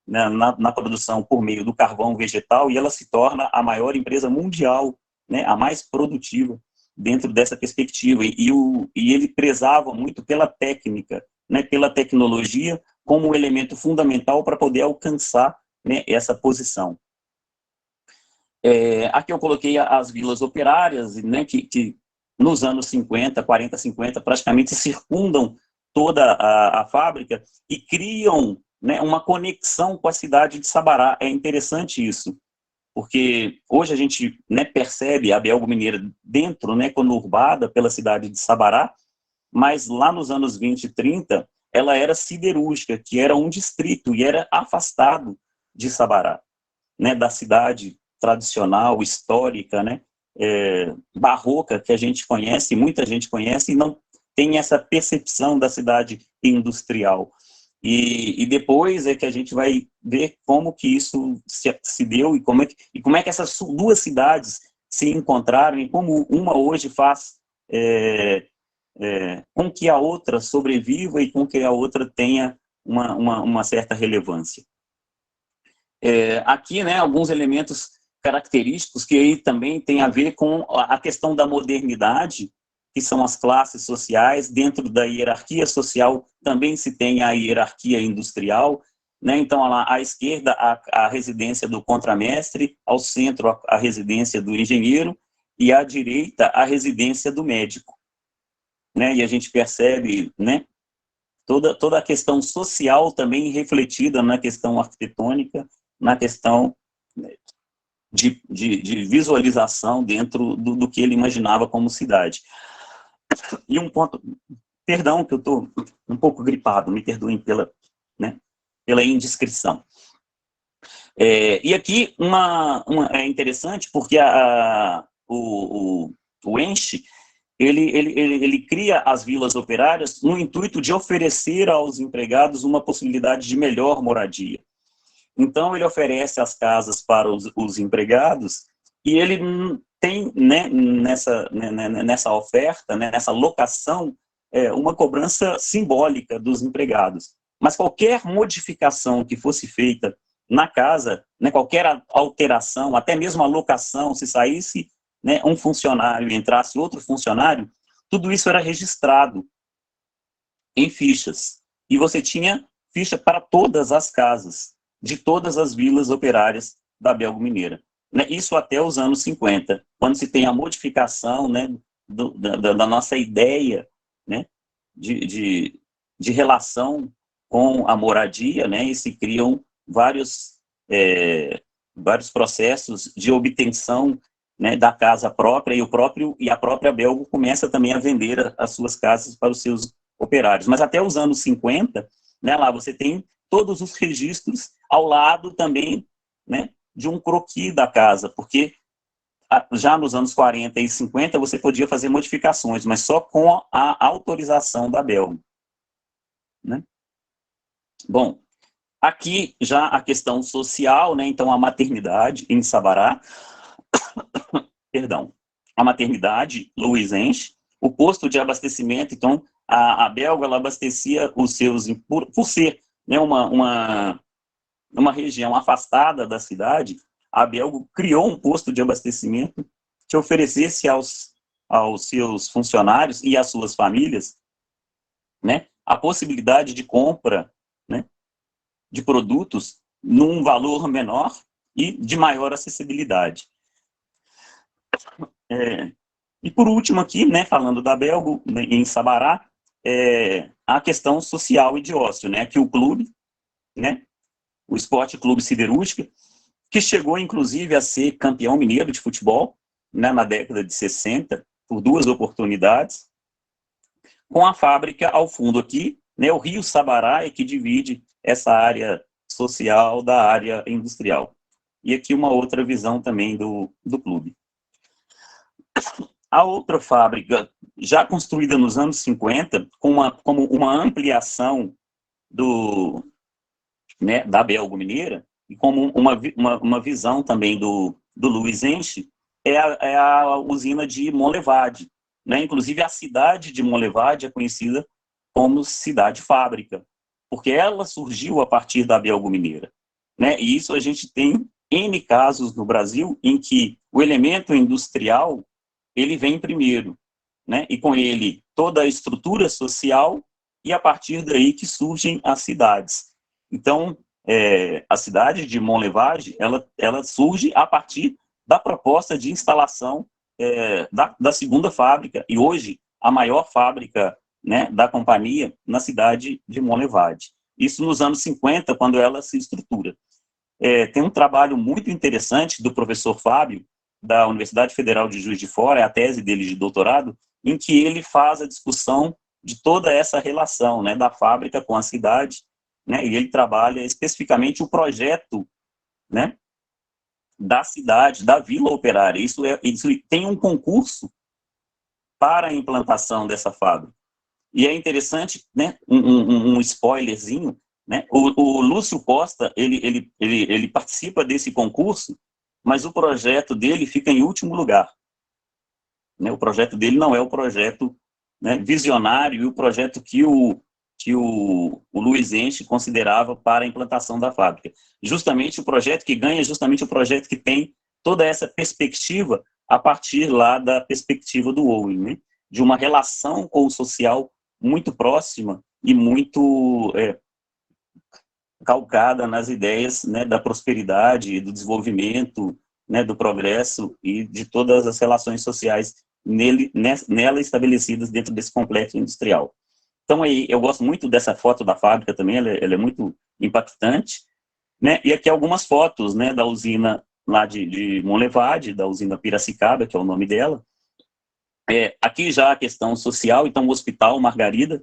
na produção por meio do carvão vegetal, e ela se torna a maior empresa mundial, né, a mais produtiva dentro dessa perspectiva, e ele prezava muito pela técnica, né, pela tecnologia, como um elemento fundamental para poder alcançar, né, essa posição. Aqui eu coloquei as vilas operárias, né, que nos anos 50, 40, 50, praticamente circundam toda a fábrica e criam, né, uma conexão com a cidade de Sabará. É interessante isso, porque hoje a gente, né, percebe a Belgo Mineira dentro, né, conurbada pela cidade de Sabará, mas lá nos anos 20 e 30, ela era siderúrgica, que era um distrito, e era afastado de Sabará, né, da cidade tradicional, histórica, né, barroca, que a gente conhece, muita gente conhece, e não tem essa percepção da cidade industrial. E depois é que a gente vai ver como que isso se deu, e como é que essas duas cidades se encontraram, e como uma hoje faz com que a outra sobreviva e com que a outra tenha uma certa relevância. Aqui, né, alguns elementos característicos que aí também tem a ver com a questão da modernidade, que são as classes sociais. Dentro da hierarquia social também se tem a hierarquia industrial, né? Então, lá à esquerda, a residência do contramestre, ao centro, a residência do engenheiro, e à direita, a residência do médico, né? E a gente percebe, né, toda a questão social também refletida na questão arquitetônica, na questão de visualização dentro do que ele imaginava como cidade. E um ponto, perdão que eu estou um pouco gripado, me perdoem pela indiscrição. E aqui é interessante porque o Enche, ele cria as vilas operárias no intuito de oferecer aos empregados uma possibilidade de melhor moradia. Então, ele oferece as casas para os empregados, e ele tem, né, nessa oferta, né, nessa locação, uma cobrança simbólica dos empregados. Mas qualquer modificação que fosse feita na casa, né, qualquer alteração, até mesmo a locação, se saísse, né, um funcionário e entrasse outro funcionário, tudo isso era registrado em fichas. E você tinha ficha para todas as casas, de todas as vilas operárias da Belgo Mineira. Né? Isso até os anos 50, quando se tem a modificação, né, da nossa ideia, né, de relação com a moradia, né, e se criam vários processos de obtenção, né, da casa própria, e a própria Belgo começa também a vender as suas casas para os seus operários. Mas até os anos 50, né, lá você tem todos os registros ao lado também, né, de um croquis da casa, porque já nos anos 40 e 50 você podia fazer modificações, mas só com a autorização da Belgo. Né? Bom, aqui já a questão social, né, então a maternidade em Sabará, perdão, a maternidade luizense, o posto de abastecimento, então a Belgo ela abastecia os seus, por ser, né, uma região afastada da cidade, a Belgo criou um posto de abastecimento que oferecesse aos seus funcionários e às suas famílias, né, a possibilidade de compra, né, de produtos num valor menor e de maior acessibilidade. E por último aqui, né, falando da Belgo, né, em Sabará, a questão social e de ócio, né, que o clube, né, o Esporte Clube Siderúrgica, que chegou inclusive a ser campeão mineiro de futebol, né, na década de 60, por 2 oportunidades, com a fábrica ao fundo aqui, né, o Rio Sabará, que divide essa área social da área industrial. E aqui uma outra visão também do clube. A outra fábrica, já construída nos anos 50, como uma ampliação né, da Belgo Mineira, e como uma visão também do luizense, é a usina de Monlevade. Né? Inclusive, a cidade de Monlevade é conhecida como cidade-fábrica, porque ela surgiu a partir da Belgo Mineira. Né? E isso a gente tem N casos no Brasil em que o elemento industrial ele vem primeiro, né? E com ele toda a estrutura social, e a partir daí que surgem as cidades. Então, a cidade de Monlevade, ela surge a partir da proposta de instalação da segunda fábrica, e hoje a maior fábrica, né, da companhia na cidade de Monlevade. Isso nos anos 50, quando ela se estrutura. Tem um trabalho muito interessante do professor Fábio, da Universidade Federal de Juiz de Fora, é a tese dele de doutorado, em que ele faz a discussão de toda essa relação, né, da fábrica com a cidade, né, e ele trabalha especificamente o projeto, né, da cidade, da Vila Operária. Isso tem um concurso para a implantação dessa fábrica. E é interessante, né, um spoilerzinho, né, o Lúcio Costa, ele participa desse concurso, mas o projeto dele fica em último lugar. Né, o projeto dele não é o projeto, né, visionário e o projeto que o luizense considerava para a implantação da fábrica. Justamente o projeto que ganha é justamente o projeto que tem toda essa perspectiva a partir lá da perspectiva do Owen, né, de uma relação com o social muito próxima e muito calcada nas ideias, né, da prosperidade, do desenvolvimento, né, do progresso e de todas as relações sociais nela estabelecidas dentro desse complexo industrial. Então, aí, eu gosto muito dessa foto da fábrica também, ela é muito impactante, né, e aqui algumas fotos, né, da usina lá de Monlevade, da usina Piracicaba, que é o nome dela. Aqui já a questão social, então o Hospital Margarida,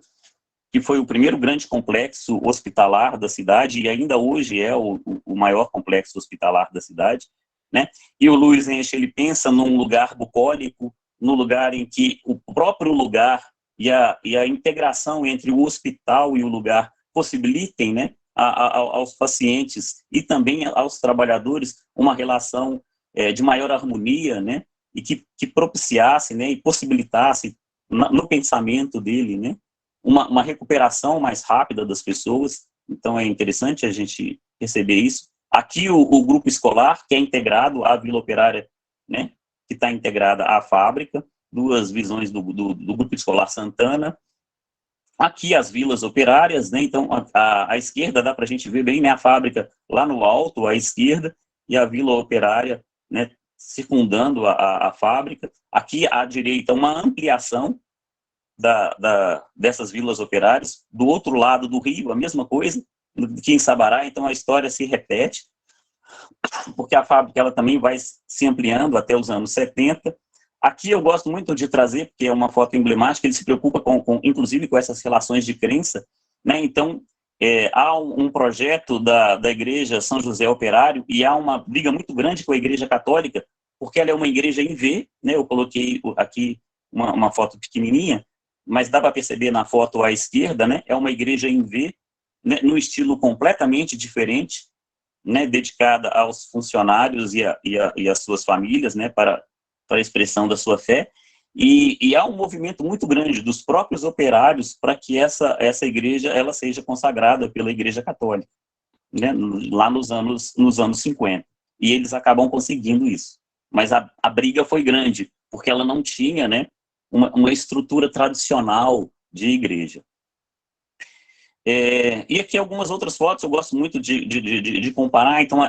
que foi o primeiro grande complexo hospitalar da cidade, e ainda hoje é o maior complexo hospitalar da cidade, né? E o luizense, ele pensa num lugar bucólico, no lugar em que o próprio lugar e a integração entre o hospital e o lugar possibilitem, né, aos pacientes e também aos trabalhadores uma relação de maior harmonia, né, e que propiciasse, né, e possibilitasse no pensamento dele, né, uma recuperação mais rápida das pessoas. Então é interessante a gente perceber isso. Aqui o grupo escolar, que é integrado à Vila Operária, né, que está integrada à fábrica, duas visões do grupo escolar Santana. Aqui as vilas operárias, né, então à esquerda dá para a gente ver bem, né, a fábrica lá no alto, à esquerda, e a Vila Operária, né, circundando a fábrica. Aqui à direita, uma ampliação dessas vilas operárias. Do outro lado do rio, a mesma coisa, aqui em Sabará. Então a história se repete, porque a fábrica ela também vai se ampliando até os anos 70. Aqui eu gosto muito de trazer, porque é uma foto emblemática, ele se preocupa inclusive com essas relações de crença, né? Então, há um projeto da Igreja São José Operário, e há uma briga muito grande com a Igreja Católica, porque ela é uma igreja em V, né? Eu coloquei aqui uma foto pequenininha, mas dá para perceber na foto à esquerda, né? É uma igreja em V, né? Num estilo completamente diferente, né? Dedicada aos funcionários e às suas famílias, né? Para a expressão da sua fé, e há um movimento muito grande dos próprios operários para que essa igreja ela seja consagrada pela Igreja Católica, né, lá nos anos 50. E eles acabam conseguindo isso. Mas a briga foi grande, porque ela não tinha, né, uma estrutura tradicional de igreja. E aqui algumas outras fotos, eu gosto muito de comparar. Então,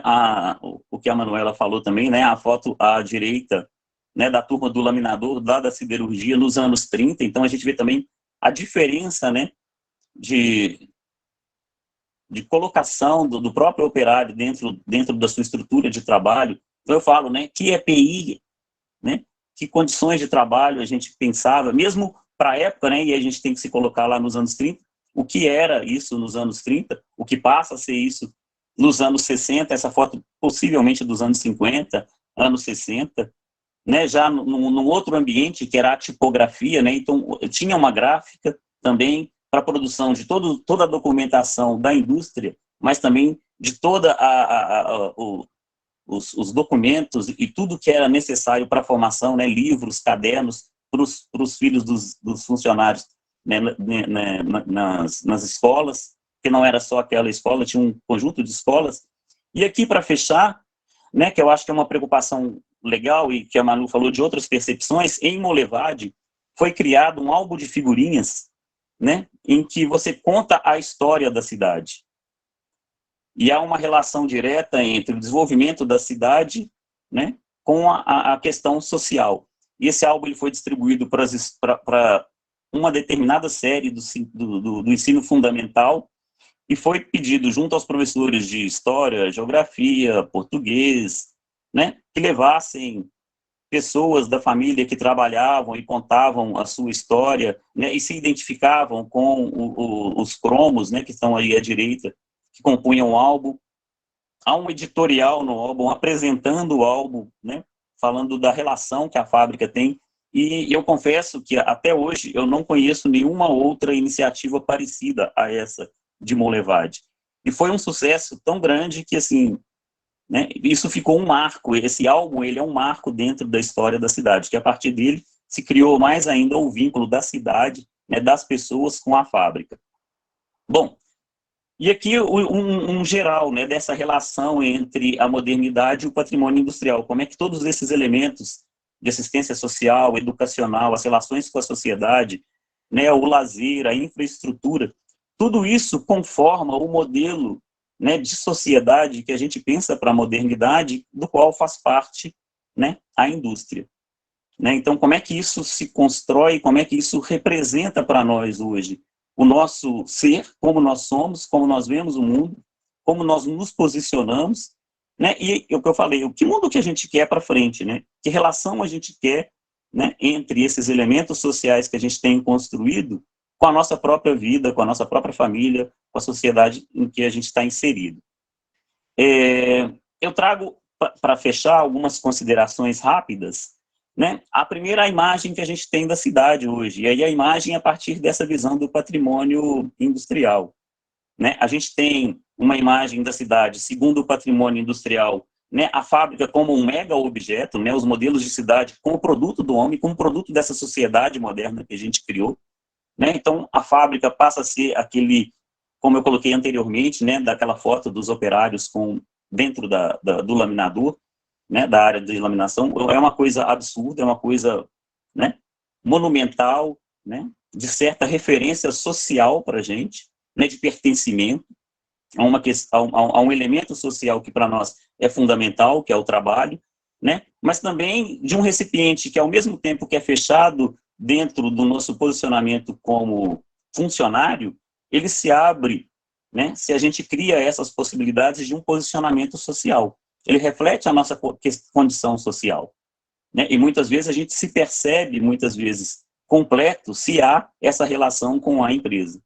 o que a Manuela falou também, né, a foto à direita, né, da turma do laminador, da siderurgia, nos anos 30. Então, a gente vê também a diferença, né, de colocação do próprio operário dentro da sua estrutura de trabalho. Então, eu falo, né, que EPI, né, que condições de trabalho a gente pensava, mesmo para a época, né, e a gente tem que se colocar lá nos anos 30, o que era isso nos anos 30, o que passa a ser isso nos anos 60, essa foto possivelmente dos anos 50, anos 60, né, já num outro ambiente, que era a tipografia, né, então tinha uma gráfica também para a produção de toda a documentação da indústria, mas também de toda os documentos e tudo que era necessário para a formação, né, livros, cadernos, para os filhos dos funcionários, né, nas escolas, que não era só aquela escola, tinha um conjunto de escolas. E aqui, para fechar, né, que eu acho que é uma preocupação legal e que a Manu falou de outras percepções, em Molevade foi criado um álbum de figurinhas, né, em que você conta a história da cidade. E há uma relação direta entre o desenvolvimento da cidade, né, com a questão social. E esse álbum ele foi distribuído para uma determinada série do ensino fundamental e foi pedido junto aos professores de história, geografia, português, né, que levassem pessoas da família que trabalhavam e contavam a sua história, né, e se identificavam com os cromos, né, que estão aí à direita, que compunham o álbum. Há um editorial no álbum apresentando o álbum, né, falando da relação que a fábrica tem, e eu confesso que até hoje eu não conheço nenhuma outra iniciativa parecida a essa de Molevade. E foi um sucesso tão grande que, assim, né, isso ficou um marco. Esse álbum ele é um marco dentro da história da cidade, que a partir dele se criou mais ainda o vínculo da cidade, né, das pessoas com a fábrica. Bom, e aqui um geral, né, dessa relação entre a modernidade e o patrimônio industrial. Como é que todos esses elementos de assistência social, educacional, as relações com a sociedade, né, o lazer, a infraestrutura, tudo isso conforma o modelo, né, de sociedade que a gente pensa para a modernidade, do qual faz parte, né, a indústria. Né? Então, como é que isso se constrói, como é que isso representa para nós hoje? O nosso ser, como nós somos, como nós vemos o mundo, como nós nos posicionamos, né? E o que eu falei, o que mundo que a gente quer para frente, né? Que relação a gente quer, né, entre esses elementos sociais que a gente tem construído com a nossa própria vida, com a nossa própria família, com a sociedade em que a gente está inserido. Eu trago, para fechar, algumas considerações rápidas, né? A primeira, a imagem que a gente tem da cidade hoje, e aí a imagem a partir dessa visão do patrimônio industrial. Né? A gente tem uma imagem da cidade, segundo o patrimônio industrial, né, a fábrica como um mega objeto, né, os modelos de cidade como produto do homem, como produto dessa sociedade moderna que a gente criou. Né? Então, a fábrica passa a ser aquele, como eu coloquei anteriormente, né, daquela foto dos operários dentro do laminador, né, da área de laminação, é uma coisa absurda, é uma coisa, né, monumental, né, de certa referência social para a gente, né, de pertencimento. a um elemento social que para nós é fundamental, que é o trabalho, né? Mas também de um recipiente que, ao mesmo tempo que é fechado dentro do nosso posicionamento como funcionário, ele se abre, né? Se a gente cria essas possibilidades de um posicionamento social. Ele reflete a nossa condição social, né? E muitas vezes a gente se percebe, muitas vezes, completo, se há essa relação com a empresa.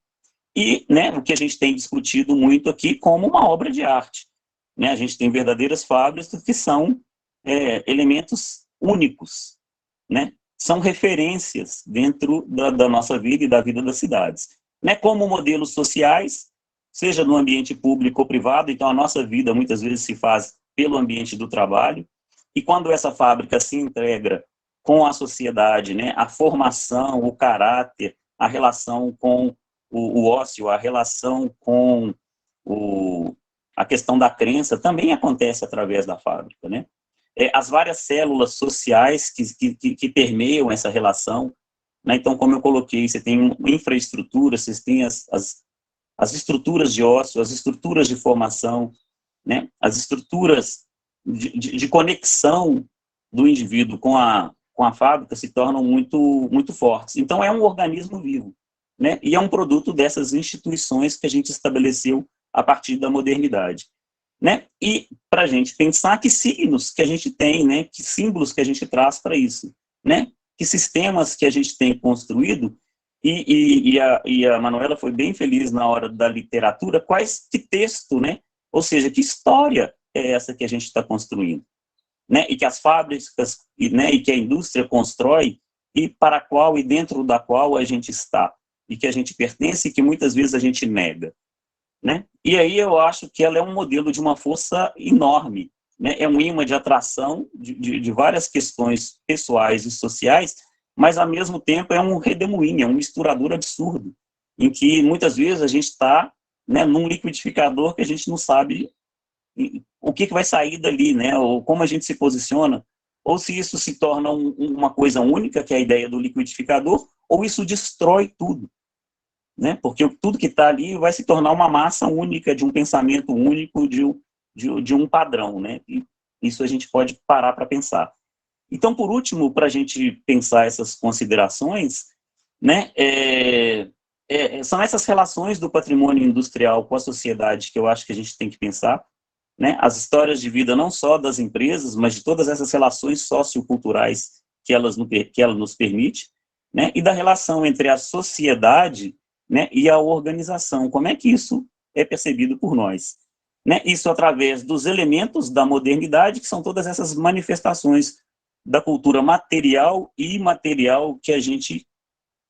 E, né, o que a gente tem discutido muito aqui como uma obra de arte, né? A gente tem verdadeiras fábricas que são elementos únicos, né? São referências dentro da nossa vida e da vida das cidades, né? Como modelos sociais, seja no ambiente público ou privado. Então a nossa vida muitas vezes se faz pelo ambiente do trabalho, e quando essa fábrica se integra com a sociedade, né, a formação, o caráter, a relação com o ócio, a relação com a questão da crença também acontece através da fábrica, né? As várias células sociais que permeiam essa relação, né? Então, como eu coloquei, você tem uma infraestrutura, você tem as estruturas de ócio, as estruturas de formação, né? As estruturas de conexão do indivíduo com a fábrica se tornam muito fortes. Então, é um organismo vivo, né? E é um produto dessas instituições que a gente estabeleceu a partir da modernidade, né? E para a gente pensar que signos que a gente tem, né? Que símbolos que a gente traz para isso, né? Que sistemas que a gente tem construído, e a Manuela foi bem feliz na hora da literatura, que texto, né? Ou seja, que história é essa que a gente está construindo, né? E que as fábricas, né? E que a indústria constrói, e para a qual e dentro da qual a gente está, e que a gente pertence e que muitas vezes a gente nega, né? E aí eu acho que ela é um modelo de uma força enorme, né? É um imã de atração de várias questões pessoais e sociais, mas ao mesmo tempo é um redemoinho, é um misturador absurdo, em que muitas vezes a gente está, né, num liquidificador que a gente não sabe o que vai sair dali, né? Ou como a gente se posiciona, ou se isso se torna uma coisa única, que é a ideia do liquidificador, ou isso destrói tudo, né? Porque tudo que está ali vai se tornar uma massa única, de um pensamento único, de um padrão, né? E isso a gente pode parar para pensar. Então, por último, para a gente pensar essas considerações, né? São essas relações do patrimônio industrial com a sociedade que eu acho que a gente tem que pensar, né? As histórias de vida não só das empresas, mas de todas essas relações socioculturais que ela nos permite, né? E da relação entre a sociedade, né, e a organização. Como é que isso é percebido por nós, né? Isso através dos elementos da modernidade, que são todas essas manifestações da cultura material e imaterial que a gente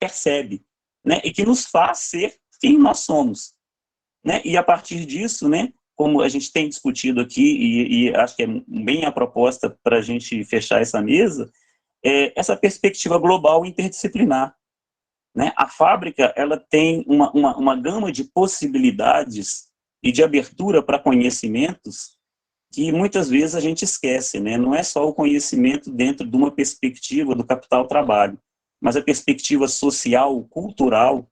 percebe, né? E que nos faz ser quem nós somos, né? E a partir disso, né, como a gente tem discutido aqui, e acho que é bem a proposta para a gente fechar essa mesa, essa perspectiva global interdisciplinar, né? A fábrica, ela tem uma gama de possibilidades e de abertura para conhecimentos que muitas vezes a gente esquece, né? Não é só o conhecimento dentro de uma perspectiva do capital-trabalho, mas a perspectiva social, cultural,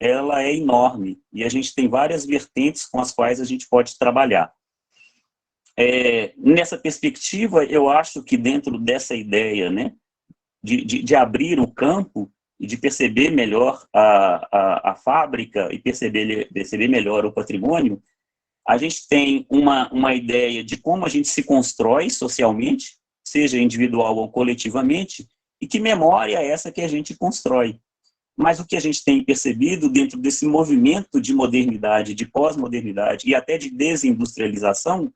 ela é enorme, e a gente tem várias vertentes com as quais a gente pode trabalhar. Nessa perspectiva, eu acho que dentro dessa ideia, né, de abrir o campo e de perceber melhor a fábrica e perceber melhor o patrimônio, a gente tem uma ideia de como a gente se constrói socialmente, seja individual ou coletivamente, e que memória é essa que a gente constrói. Mas o que a gente tem percebido dentro desse movimento de modernidade, de pós-modernidade e até de desindustrialização,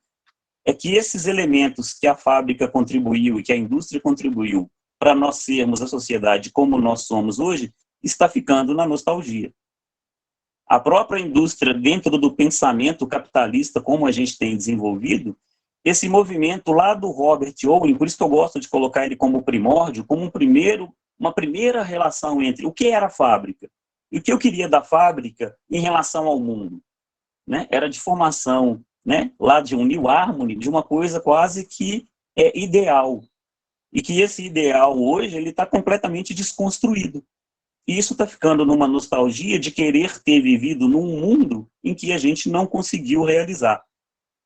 é que esses elementos que a fábrica contribuiu e que a indústria contribuiu para nós sermos a sociedade como nós somos hoje, está ficando na nostalgia. A própria indústria, dentro do pensamento capitalista, como a gente tem desenvolvido, esse movimento lá do Robert Owen, por isso que eu gosto de colocar ele como primórdio, como uma primeira relação entre o que era a fábrica e o que eu queria da fábrica em relação ao mundo, né? Era de formação, né, lá de um New Harmony, de uma coisa quase que ideal, e que esse ideal hoje ele está completamente desconstruído. E isso está ficando numa nostalgia de querer ter vivido num mundo em que a gente não conseguiu realizar,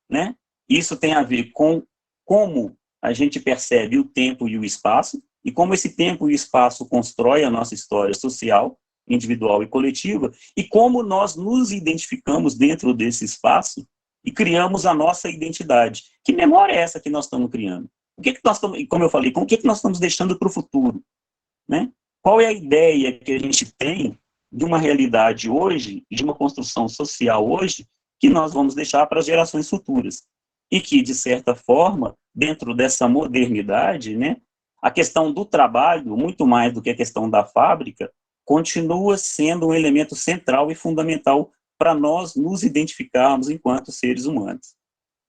né? Isso tem a ver com como a gente percebe o tempo e o espaço, e como esse tempo e espaço constrói a nossa história social, individual e coletiva, e como nós nos identificamos dentro desse espaço e criamos a nossa identidade. Que memória é essa que nós estamos criando? O que nós estamos, como eu falei, o que nós estamos deixando para o futuro, né? Qual é a ideia que a gente tem de uma realidade hoje, de uma construção social hoje, que nós vamos deixar para as gerações futuras? E que, de certa forma, dentro dessa modernidade, né, a questão do trabalho, muito mais do que a questão da fábrica, continua sendo um elemento central e fundamental para nós nos identificarmos enquanto seres humanos,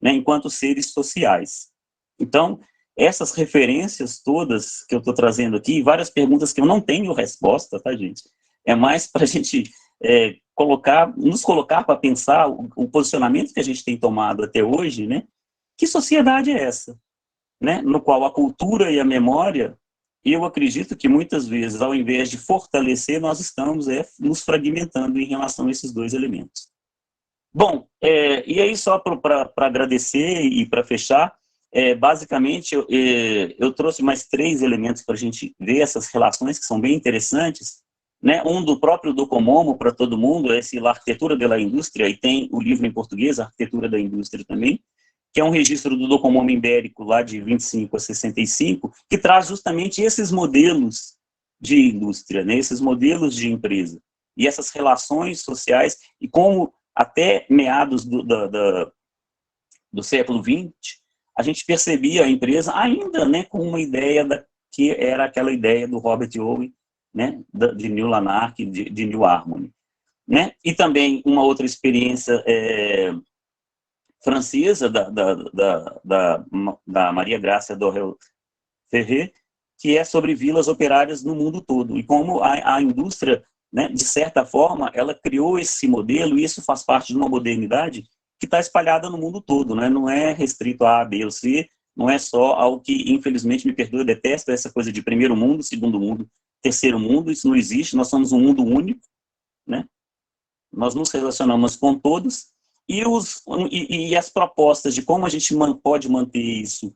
né, enquanto seres sociais. Então, essas referências todas que eu estou trazendo aqui, várias perguntas que eu não tenho resposta, tá, gente? É mais para a gente nos colocar para pensar o posicionamento que a gente tem tomado até hoje, né? Que sociedade é essa, né? No qual a cultura e a memória, eu acredito que muitas vezes, ao invés de fortalecer, nós estamos nos fragmentando em relação a esses dois elementos. Bom, e aí só para agradecer e para fechar, basicamente eu trouxe mais 3 elementos para a gente ver essas relações que são bem interessantes, né? Um do próprio Docomomo para todo mundo, esse La Arquitetura de la Indústria, e tem o livro em português, Arquitetura da Indústria também, que é um registro do Docomomo Ibérico lá de 25 a 65, que traz justamente esses modelos de indústria, né? Esses modelos de empresa, e essas relações sociais, e como até meados do século XX, a gente percebia a empresa ainda, né, com uma ideia que era aquela ideia do Robert Owen, né, de New Lanark, de New Harmony, né? E também uma outra experiência francesa da Maria Grácia Dorel Ferré, que é sobre vilas operárias no mundo todo, e como a indústria, né, de certa forma, ela criou esse modelo, e isso faz parte de uma modernidade que está espalhada no mundo todo, né? Não é restrito a B ou C, não é só ao que, infelizmente, me perdoe, eu detesto essa coisa de primeiro mundo, segundo mundo, terceiro mundo, isso não existe, nós somos um mundo único, né? Nós nos relacionamos com todos, e as propostas de como a gente pode manter isso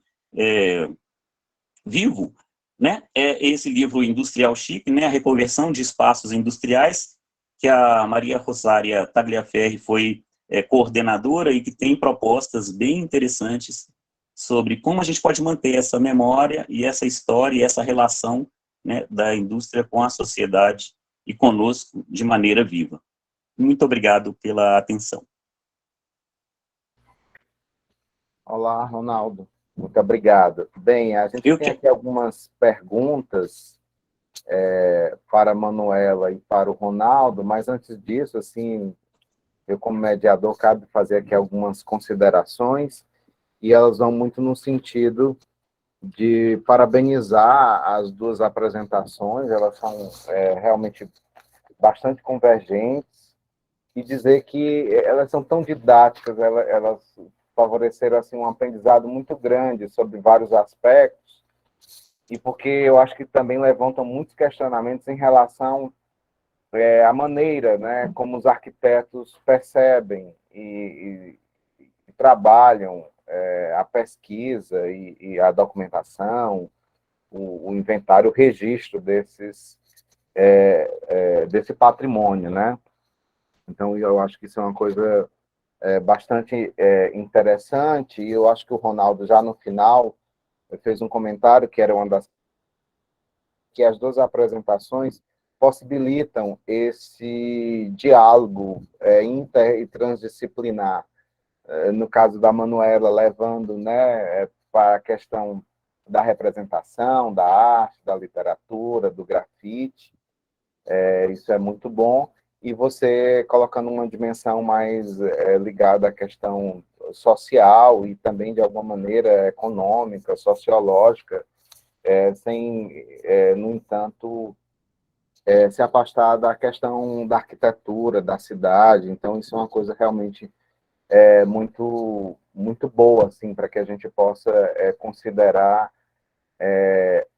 vivo, né, é esse livro Industrial Chic, né, a reconversão de espaços industriais, que a Maria Rosária Tagliaferri foi coordenadora, e que tem propostas bem interessantes sobre como a gente pode manter essa memória e essa história e essa relação, né, da indústria com a sociedade e conosco de maneira viva. Muito obrigado pela atenção. Olá, Ronaldo. Muito obrigado. Bem, a gente tem aqui algumas perguntas para a Manuela e para o Ronaldo, mas antes disso, assim, eu como mediador, cabe fazer aqui algumas considerações, e elas vão muito no sentido de parabenizar as duas apresentações, elas são realmente bastante convergentes, e dizer que elas são tão didáticas, elas favoreceram assim, um aprendizado muito grande sobre vários aspectos, e porque eu acho que também levantam muitos questionamentos em relação à maneira, né, como os arquitetos percebem e trabalham a pesquisa e a documentação, o inventário, o registro desse patrimônio, né? Então, eu acho que isso é uma coisa bastante interessante, e eu acho que o Ronaldo, já no final, fez um comentário que era que as duas apresentações possibilitam esse diálogo inter e transdisciplinar, no caso da Manuela, levando, né, para a questão da representação, da arte, da literatura, do grafite, isso é muito bom, e você colocando uma dimensão mais ligada à questão social e também, de alguma maneira, econômica, sociológica, sem, no entanto, se afastar da questão da arquitetura, da cidade. Então, isso é uma coisa realmente muito, muito boa, assim, para que a gente possa considerar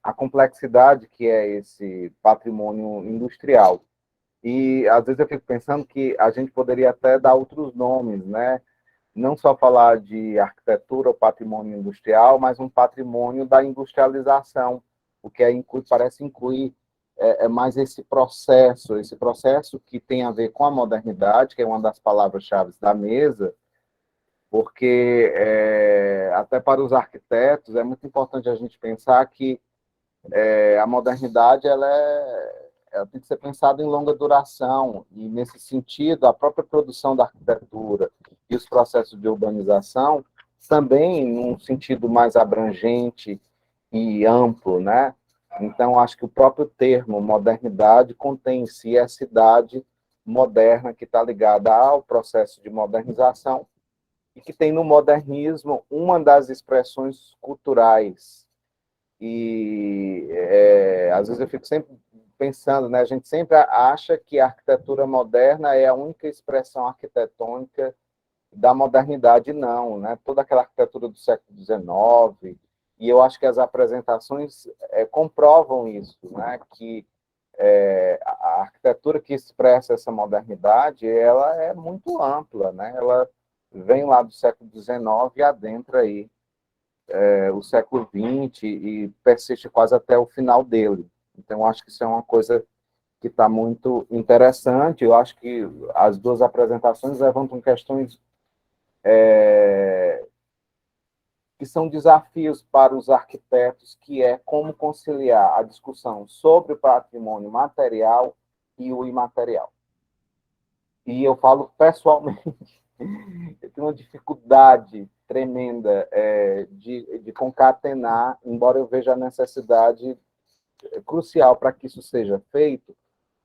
a complexidade que é esse patrimônio industrial. E, às vezes, eu fico pensando que a gente poderia até dar outros nomes, né? Não só falar de arquitetura ou patrimônio industrial, mas um patrimônio da industrialização, o que parece incluir mais esse processo que tem a ver com a modernidade, que é uma das palavras-chave da mesa, porque até para os arquitetos é muito importante a gente pensar que a modernidade ela tem que ser pensada em longa duração, e, nesse sentido, a própria produção da arquitetura e os processos de urbanização também num sentido mais abrangente e amplo, né? Então, acho que o próprio termo modernidade contém em si a cidade moderna que está ligada ao processo de modernização e que tem no modernismo uma das expressões culturais. E às vezes eu fico sempre pensando, né? A gente sempre acha que a arquitetura moderna é a única expressão arquitetônica da modernidade, não, né? Toda aquela arquitetura do século XIX, e eu acho que as apresentações comprovam isso, né? Que a arquitetura que expressa essa modernidade, ela é muito ampla, né? Ela vem lá do século XIX e adentra aí o século XX e persiste quase até o final dele. Então, eu acho que isso é uma coisa que está muito interessante. Eu acho que as duas apresentações levantam questões que são desafios para os arquitetos, que é como conciliar a discussão sobre o patrimônio material e o imaterial. E eu falo pessoalmente, eu tenho uma dificuldade tremenda de concatenar, embora eu veja a necessidade crucial para que isso seja feito,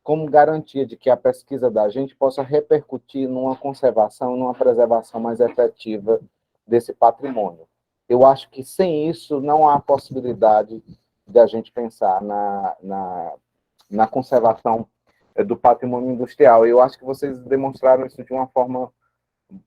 como garantia de que a pesquisa da gente possa repercutir numa conservação, numa preservação mais efetiva desse patrimônio. Eu acho que sem isso não há possibilidade de a gente pensar na conservação do patrimônio industrial. Eu acho que vocês demonstraram isso de uma forma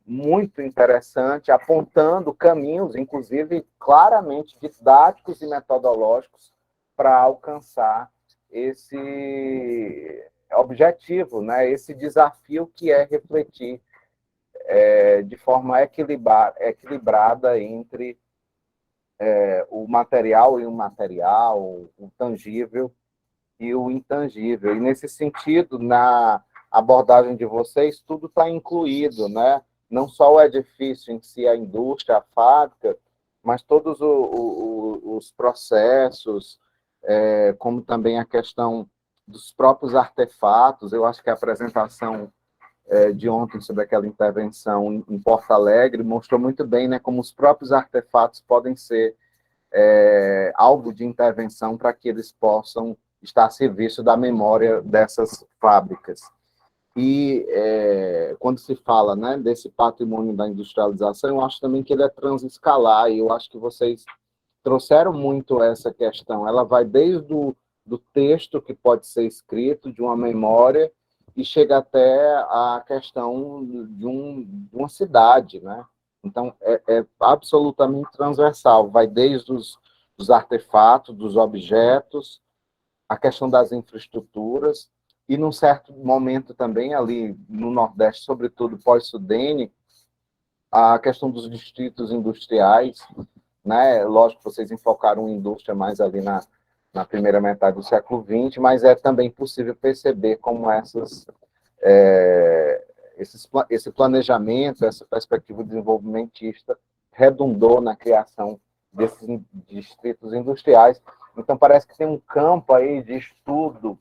muito interessante, apontando caminhos, inclusive claramente didáticos e metodológicos, para alcançar esse objetivo, né? Esse desafio que é refletir de forma equilibrada entre o material e o imaterial, o tangível e o intangível. E, nesse sentido, na abordagem de vocês, tudo está incluído, né? Não só o edifício em si, a indústria, a fábrica, mas todos os processos, como também a questão dos próprios artefatos. Eu acho que a apresentação de ontem sobre aquela intervenção em Porto Alegre mostrou muito bem, né, como os próprios artefatos podem ser alvo de intervenção para que eles possam estar a serviço da memória dessas fábricas. E quando se fala, né, desse patrimônio da industrialização, eu acho também que ele é transescalar, e eu acho que vocês trouxeram muito essa questão. Ela vai desde do texto que pode ser escrito, de uma memória, e chega até a questão de uma cidade, né? Então, é absolutamente transversal, vai desde os artefatos, dos objetos, a questão das infraestruturas, e, num certo momento também, ali no Nordeste, sobretudo pós-Sudene, a questão dos distritos industriais, né? Lógico que vocês enfocaram em indústria mais ali na primeira metade do século XX, mas é também possível perceber como esse planejamento, essa perspectiva desenvolvimentista redundou na criação desses distritos industriais. Então, parece que tem um campo aí de estudo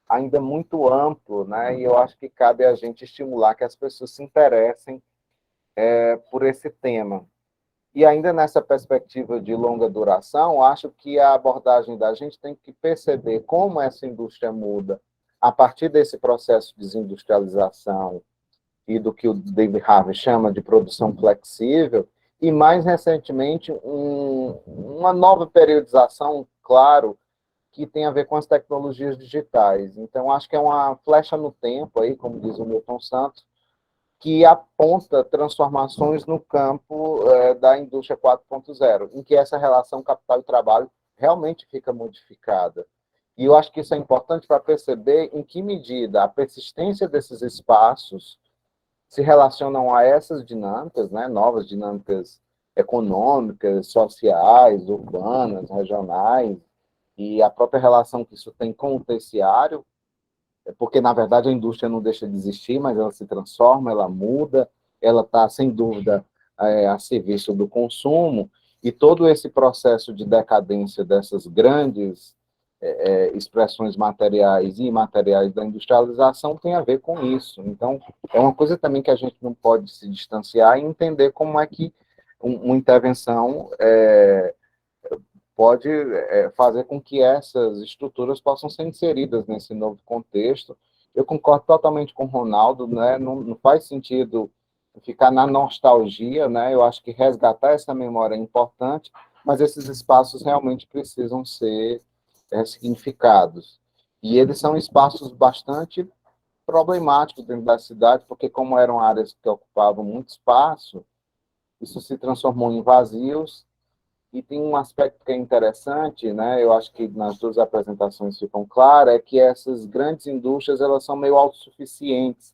ainda muito amplo, né? E eu acho que cabe a gente estimular que as pessoas se interessem por esse tema. E, ainda nessa perspectiva de longa duração, acho que a abordagem da gente tem que perceber como essa indústria muda a partir desse processo de desindustrialização e do que o David Harvey chama de produção flexível, e, mais recentemente, uma nova periodização, claro, que tem a ver com as tecnologias digitais. Então, acho que é uma flecha no tempo, aí, como diz o Milton Santos, que aponta transformações no campo da indústria 4.0, em que essa relação capital e trabalho realmente fica modificada. E eu acho que isso é importante para perceber em que medida a persistência desses espaços se relacionam a essas dinâmicas, né, novas dinâmicas econômicas, sociais, urbanas, regionais, e a própria relação que isso tem com o terciário, porque, na verdade, a indústria não deixa de existir, mas ela se transforma, ela muda, ela está, sem dúvida, a serviço do consumo, e todo esse processo de decadência dessas grandes expressões materiais e imateriais da industrialização tem a ver com isso. Então, é uma coisa também que a gente não pode se distanciar e entender como é que uma intervenção pode fazer com que essas estruturas possam ser inseridas nesse novo contexto. Eu concordo totalmente com o Ronaldo, né? Não faz sentido ficar na nostalgia, né? Eu acho que resgatar essa memória é importante, mas esses espaços realmente precisam ser significados. E eles são espaços bastante problemáticos dentro da cidade, porque como eram áreas que ocupavam muito espaço, isso se transformou em vazios. E tem um aspecto que é interessante, né? Eu acho que nas duas apresentações ficam claras, é que essas grandes indústrias elas são meio autossuficientes.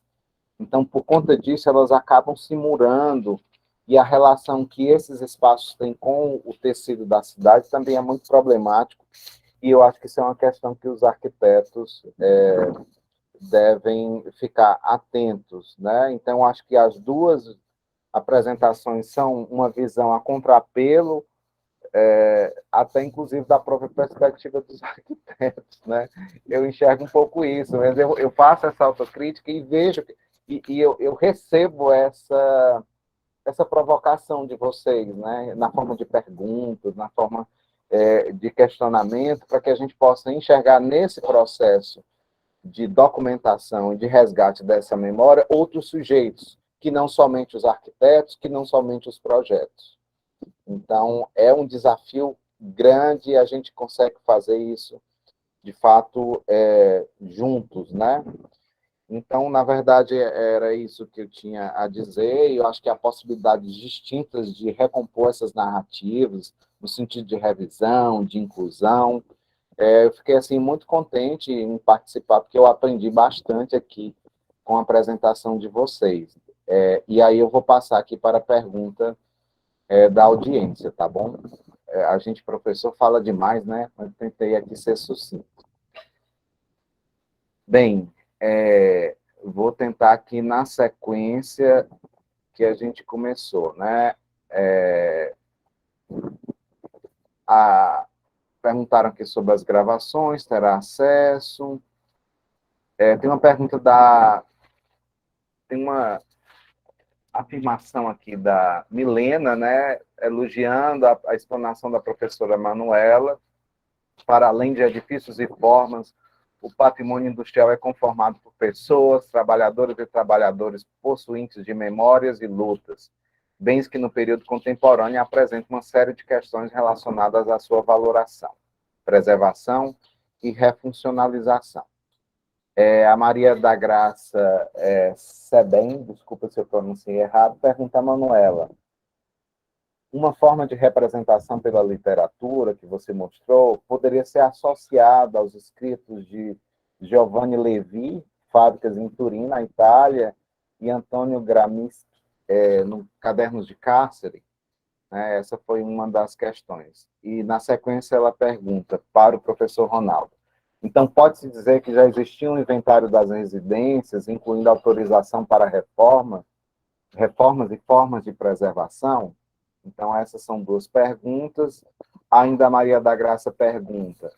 Então, por conta disso, elas acabam se murando, e a relação que esses espaços têm com o tecido da cidade também é muito problemático, e eu acho que isso é uma questão que os arquitetos devem ficar atentos, né? Então, acho que as duas apresentações são uma visão a contrapelo, até inclusive da própria perspectiva dos arquitetos, né? Eu enxergo um pouco isso, mas eu faço essa autocrítica e vejo, e eu recebo essa provocação de vocês, né? Na forma de perguntas, na forma de questionamento, para que a gente possa enxergar nesse processo de documentação e de resgate dessa memória outros sujeitos, que não somente os arquitetos, que não somente os projetos. Então, é um desafio grande e a gente consegue fazer isso, de fato, juntos, né? Então, na verdade, era isso que eu tinha a dizer, e eu acho que há possibilidades distintas de recompor essas narrativas, no sentido de revisão, de inclusão. Eu fiquei, assim, muito contente em participar, porque eu aprendi bastante aqui com a apresentação de vocês. E aí eu vou passar aqui para a pergunta da audiência, tá bom? A gente, professor, fala demais, né? Mas tentei aqui ser sucinto. Bem, vou tentar aqui na sequência que a gente começou, né? Perguntaram aqui sobre as gravações, terá acesso. Tem uma pergunta tem uma afirmação aqui da Milena, né? Elogiando a explanação da professora Manuela. Para além de edifícios e formas, o patrimônio industrial é conformado por pessoas, trabalhadoras e trabalhadores possuintes de memórias e lutas, bens que no período contemporâneo apresentam uma série de questões relacionadas à sua valoração, preservação e refuncionalização. A Maria da Graça Sebem, desculpa se eu pronunciei errado, pergunta a Manuela: uma forma de representação pela literatura que você mostrou poderia ser associada aos escritos de Giovanni Levi, Fábricas em Turim, na Itália, e Antônio Gramsci, no Cadernos de Cárcere? Essa foi uma das questões. E, na sequência, ela pergunta para o professor Ronaldo: então, pode-se dizer que já existia um inventário das residências, incluindo autorização para reformas e formas de preservação? Então, essas são duas perguntas. Ainda a Maria da Graça pergunta: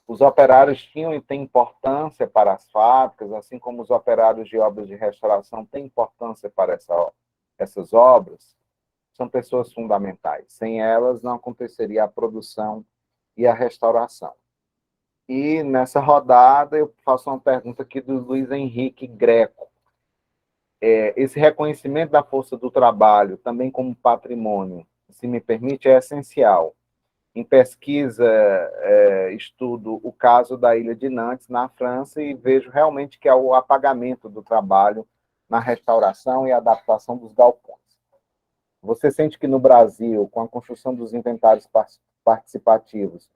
os operários tinham e têm importância para as fábricas, assim como os operários de obras de restauração têm importância para essas obras? São pessoas fundamentais. Sem elas, não aconteceria a produção e a restauração. E, nessa rodada, eu faço uma pergunta aqui do Luiz Henrique Greco. Esse reconhecimento da força do trabalho, também como patrimônio, se me permite, é essencial. Em pesquisa, estudo o caso da ilha de Nantes, na França, e vejo realmente que há o apagamento do trabalho na restauração e adaptação dos galpões. Você sente que no Brasil, com a construção dos inventários participativos,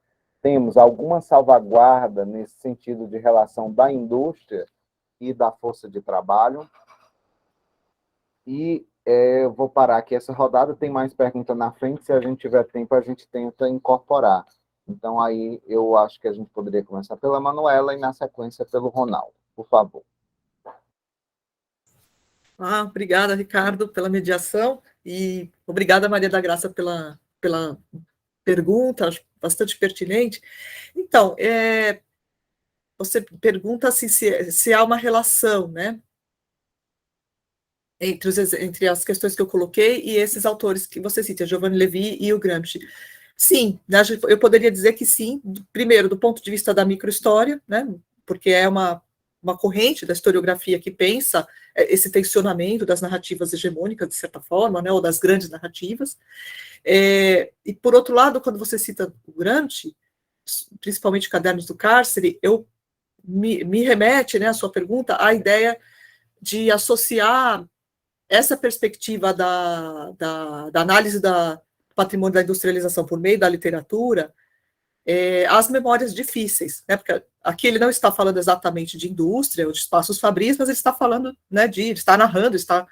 temos alguma salvaguarda nesse sentido de relação da indústria e da força de trabalho. E eu vou parar aqui essa rodada, tem mais pergunta na frente, se a gente tiver tempo, a gente tenta incorporar. Então, aí, eu acho que a gente poderia começar pela Manuela e, na sequência, pelo Ronaldo. Por favor. Obrigada, Ricardo, pela mediação, e obrigada, Maria da Graça, pela pergunta, acho bastante pertinente. Então, você pergunta assim, se há uma relação, né, entre as questões que eu coloquei e esses autores que você cita, Giovanni Levi e o Gramsci. Sim, né, eu poderia dizer que sim, primeiro, do ponto de vista da microhistória, né, porque é uma corrente da historiografia que pensa esse tensionamento das narrativas hegemônicas, de certa forma, né, ou das grandes narrativas. E, por outro lado, quando você cita o Gramsci, principalmente Cadernos do Cárcere, me remete, né, a sua pergunta, à ideia de associar essa perspectiva da análise do patrimônio da industrialização por meio da literatura às memórias difíceis, né? Porque aqui ele não está falando exatamente de indústria ou de espaços fabris, mas ele está falando, né, ele está narrando, está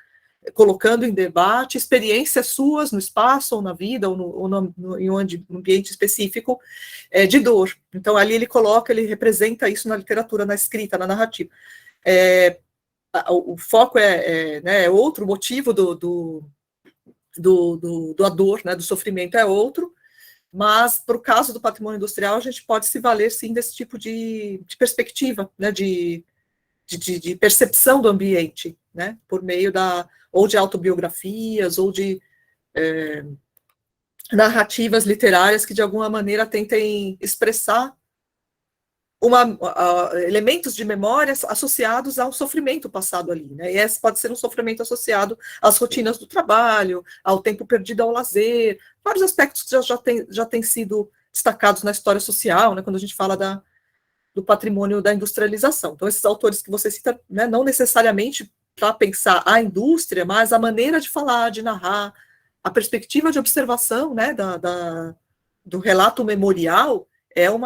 colocando em debate experiências suas no espaço, ou na vida, ou em um ambiente específico de dor. Então, ali ele representa isso na literatura, na escrita, na narrativa. O foco né, é outro, o motivo da dor, né, do sofrimento é outro, mas, para o caso do patrimônio industrial, a gente pode se valer, sim, desse tipo de perspectiva, né, de percepção do ambiente, né, por meio ou de autobiografias, ou de narrativas literárias que, de alguma maneira, tentem expressar elementos de memórias associados ao sofrimento passado ali, né? E esse pode ser um sofrimento associado às rotinas do trabalho, ao tempo perdido ao lazer, vários aspectos que já têm sido destacados na história social, né? Quando a gente fala do patrimônio da industrialização. Então, esses autores que você cita, né, não necessariamente para pensar a indústria, mas a maneira de falar, de narrar, a perspectiva de observação, né, do relato memorial, é um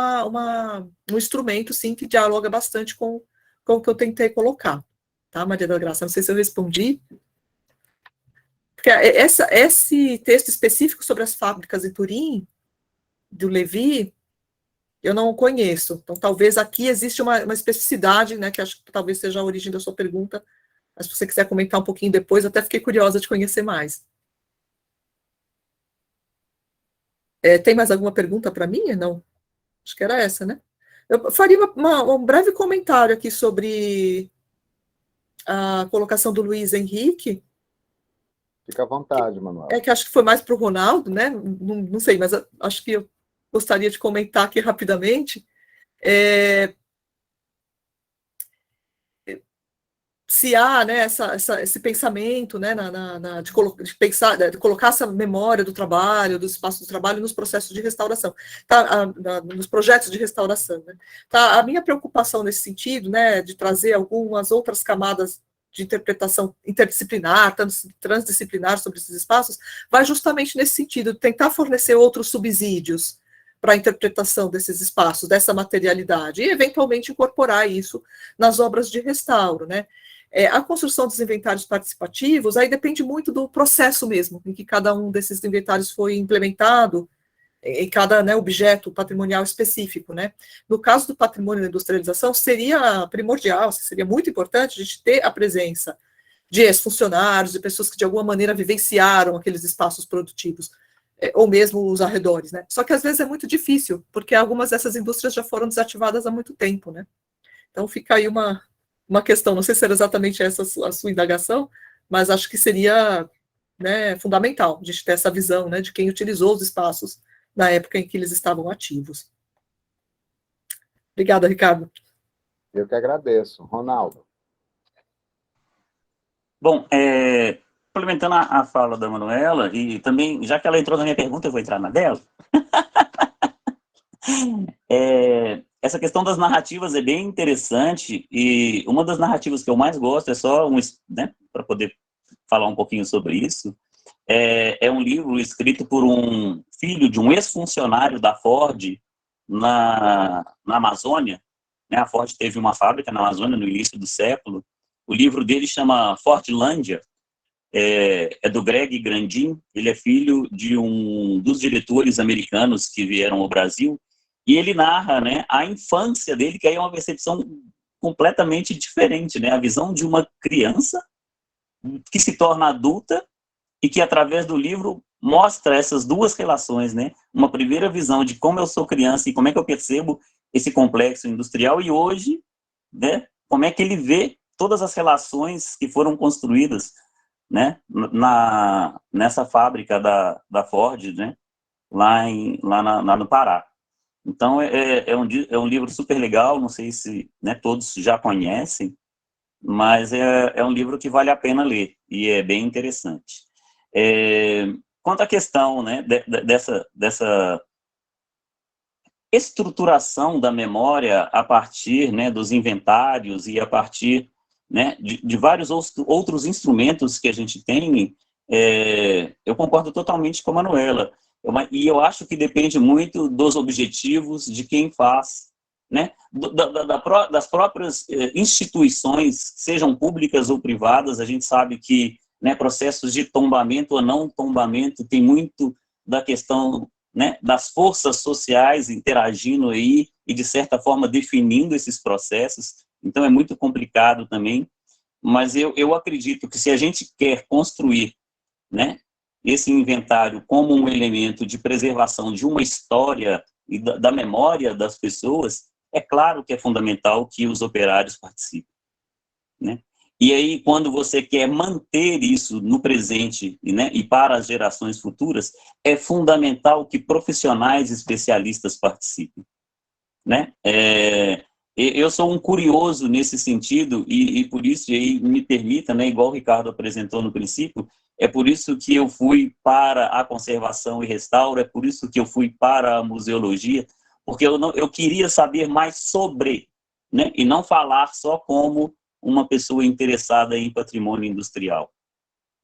instrumento, sim, que dialoga bastante com o que eu tentei colocar. Tá, Maria da Graça? Não sei se eu respondi. Porque esse texto específico sobre as fábricas em Turim, do Levi, eu não conheço. Então, talvez aqui existe uma especificidade, né, que acho que talvez seja a origem da sua pergunta, mas se você quiser comentar um pouquinho depois, até fiquei curiosa de conhecer mais. Tem mais alguma pergunta para mim? Não? Acho que era essa, né? Eu faria um breve comentário aqui sobre a colocação do Luiz Henrique. Fica à vontade, Manuel. Que acho que foi mais para o Ronaldo, né? Não sei, mas acho que eu gostaria de comentar aqui rapidamente. Se há, né, esse pensamento, né, de pensar, de colocar essa memória do trabalho, do espaço do trabalho nos processos de restauração, tá, nos projetos de restauração, né? Tá, a minha preocupação nesse sentido, né, de trazer algumas outras camadas de interpretação interdisciplinar, transdisciplinar sobre esses espaços, vai justamente nesse sentido, tentar fornecer outros subsídios para a interpretação desses espaços, dessa materialidade, e eventualmente incorporar isso nas obras de restauro, né? A construção dos inventários participativos, aí depende muito do processo mesmo, em que cada um desses inventários foi implementado, em cada, né, objeto patrimonial específico, né? No caso do patrimônio da industrialização, seria primordial, seria muito importante a gente ter a presença de ex-funcionários, de pessoas que de alguma maneira vivenciaram aqueles espaços produtivos, ou mesmo os arredores, né? Só que às vezes é muito difícil, porque algumas dessas indústrias já foram desativadas há muito tempo, né? Então fica aí uma questão, não sei se era exatamente essa a sua indagação, mas acho que seria, né, fundamental a gente ter essa visão, né, de quem utilizou os espaços na época em que eles estavam ativos. Obrigada, Ricardo. Eu que agradeço. Ronaldo. Bom, complementando a fala da Manuela, e também, já que ela entrou na minha pergunta, eu vou entrar na dela. Essa questão das narrativas é bem interessante, e uma das narrativas que eu mais gosto, né, para poder falar um pouquinho sobre isso, é um livro escrito por um filho de um ex-funcionário da Ford, na Amazônia, né? A Ford teve uma fábrica na Amazônia no início do século. O livro dele chama Fordlândia, é do Greg Grandin. Ele é filho de um dos diretores americanos que vieram ao Brasil, e ele narra, né, a infância dele, que aí é uma percepção completamente diferente, né? A visão de uma criança que se torna adulta e que, através do livro, mostra essas duas relações, né? Uma primeira visão de como eu sou criança e como é que eu percebo esse complexo industrial, e hoje, né, como é que ele vê todas as relações que foram construídas, né, nessa fábrica da Ford, né, lá no Pará. Então, é um livro super legal, não sei se, né, todos já conhecem, mas é um livro que vale a pena ler, e é bem interessante. Quanto à questão, né, dessa estruturação da memória a partir, né, dos inventários e a partir, né, de vários outros instrumentos que a gente tem, eu concordo totalmente com a Manuela. E eu acho que depende muito dos objetivos de quem faz, né, das próprias instituições, sejam públicas ou privadas. A gente sabe que, né, processos de tombamento ou não tombamento tem muito da questão, né, das forças sociais interagindo aí e, de certa forma, definindo esses processos. Então, é muito complicado também, mas eu acredito que, se a gente quer construir, né, esse inventário como um elemento de preservação de uma história e da memória das pessoas, é claro que é fundamental que os operários participem, né? E aí, quando você quer manter isso no presente, né, e para as gerações futuras, é fundamental que profissionais especialistas participem, né? Eu sou um curioso nesse sentido, e por isso, e aí me permita, né, igual o Ricardo apresentou no princípio, é por isso que eu fui para a conservação e restauro, é por isso que eu fui para a museologia, porque eu queria saber mais sobre, né, e não falar só como uma pessoa interessada em patrimônio industrial.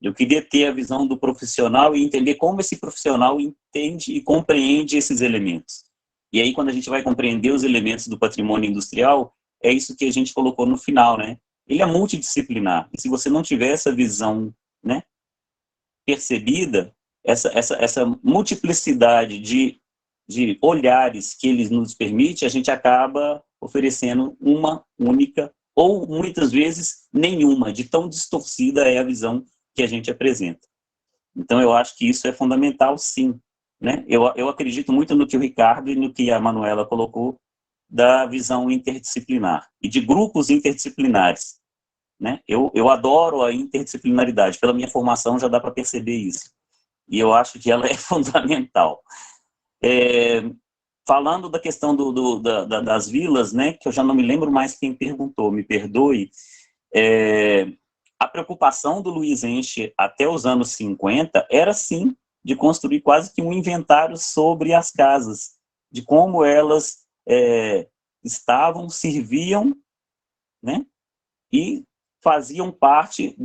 Eu queria ter a visão do profissional e entender como esse profissional entende e compreende esses elementos. E aí, quando a gente vai compreender os elementos do patrimônio industrial, é isso que a gente colocou no final, né? Ele é multidisciplinar. E se você não tiver essa visão, né, percebida, essa multiplicidade de olhares que ele nos permite, a gente acaba oferecendo uma única, ou muitas vezes nenhuma, de tão distorcida é a visão que a gente apresenta. Então, eu acho que isso é fundamental, sim, né? Eu acredito muito no que o Ricardo e no que a Manuela colocou da visão interdisciplinar e de grupos interdisciplinares, né? Eu adoro a interdisciplinaridade, pela minha formação já dá para perceber isso, e eu acho que ela é fundamental. Falando da questão das vilas, né, que eu já não me lembro mais quem perguntou, me perdoe, a preocupação do Luiz Enche até os anos 50 era, sim, de construir quase que um inventário sobre as casas, de como elas estavam, serviam, né, e faziam parte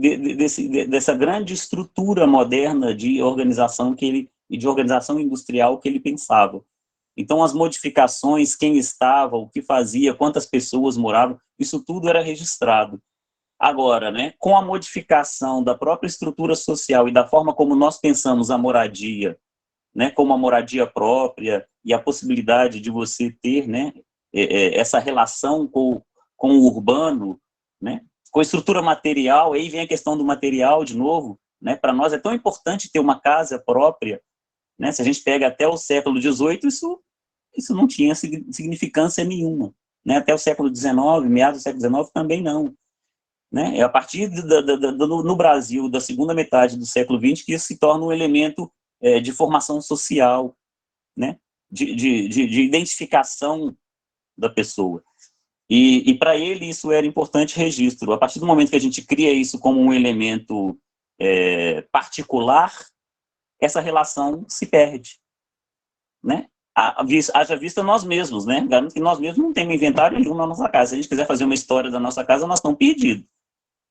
dessa grande estrutura moderna de organização e de organização industrial que ele pensava. Então, as modificações, quem estava, o que fazia, quantas pessoas moravam, isso tudo era registrado. Agora, né, com a modificação da própria estrutura social e da forma como nós pensamos a moradia, né, como a moradia própria e a possibilidade de você ter, né, essa relação com o urbano, né, com a estrutura material, aí vem a questão do material de novo, né, para nós é tão importante ter uma casa própria, né, se a gente pega até o século XVIII, isso não tinha significância nenhuma, né, até o século XIX, meados do século XIX também não. Né? É a partir no Brasil, da segunda metade do século XX, que isso se torna um elemento de formação social, né? de identificação da pessoa. E para ele isso era importante registro. A partir do momento que a gente cria isso como um elemento particular, essa relação se perde. Né? Haja vista nós mesmos, né? Garanto que nós mesmos não temos inventário nenhum na nossa casa. Se a gente quiser fazer uma história da nossa casa, nós estamos perdidos.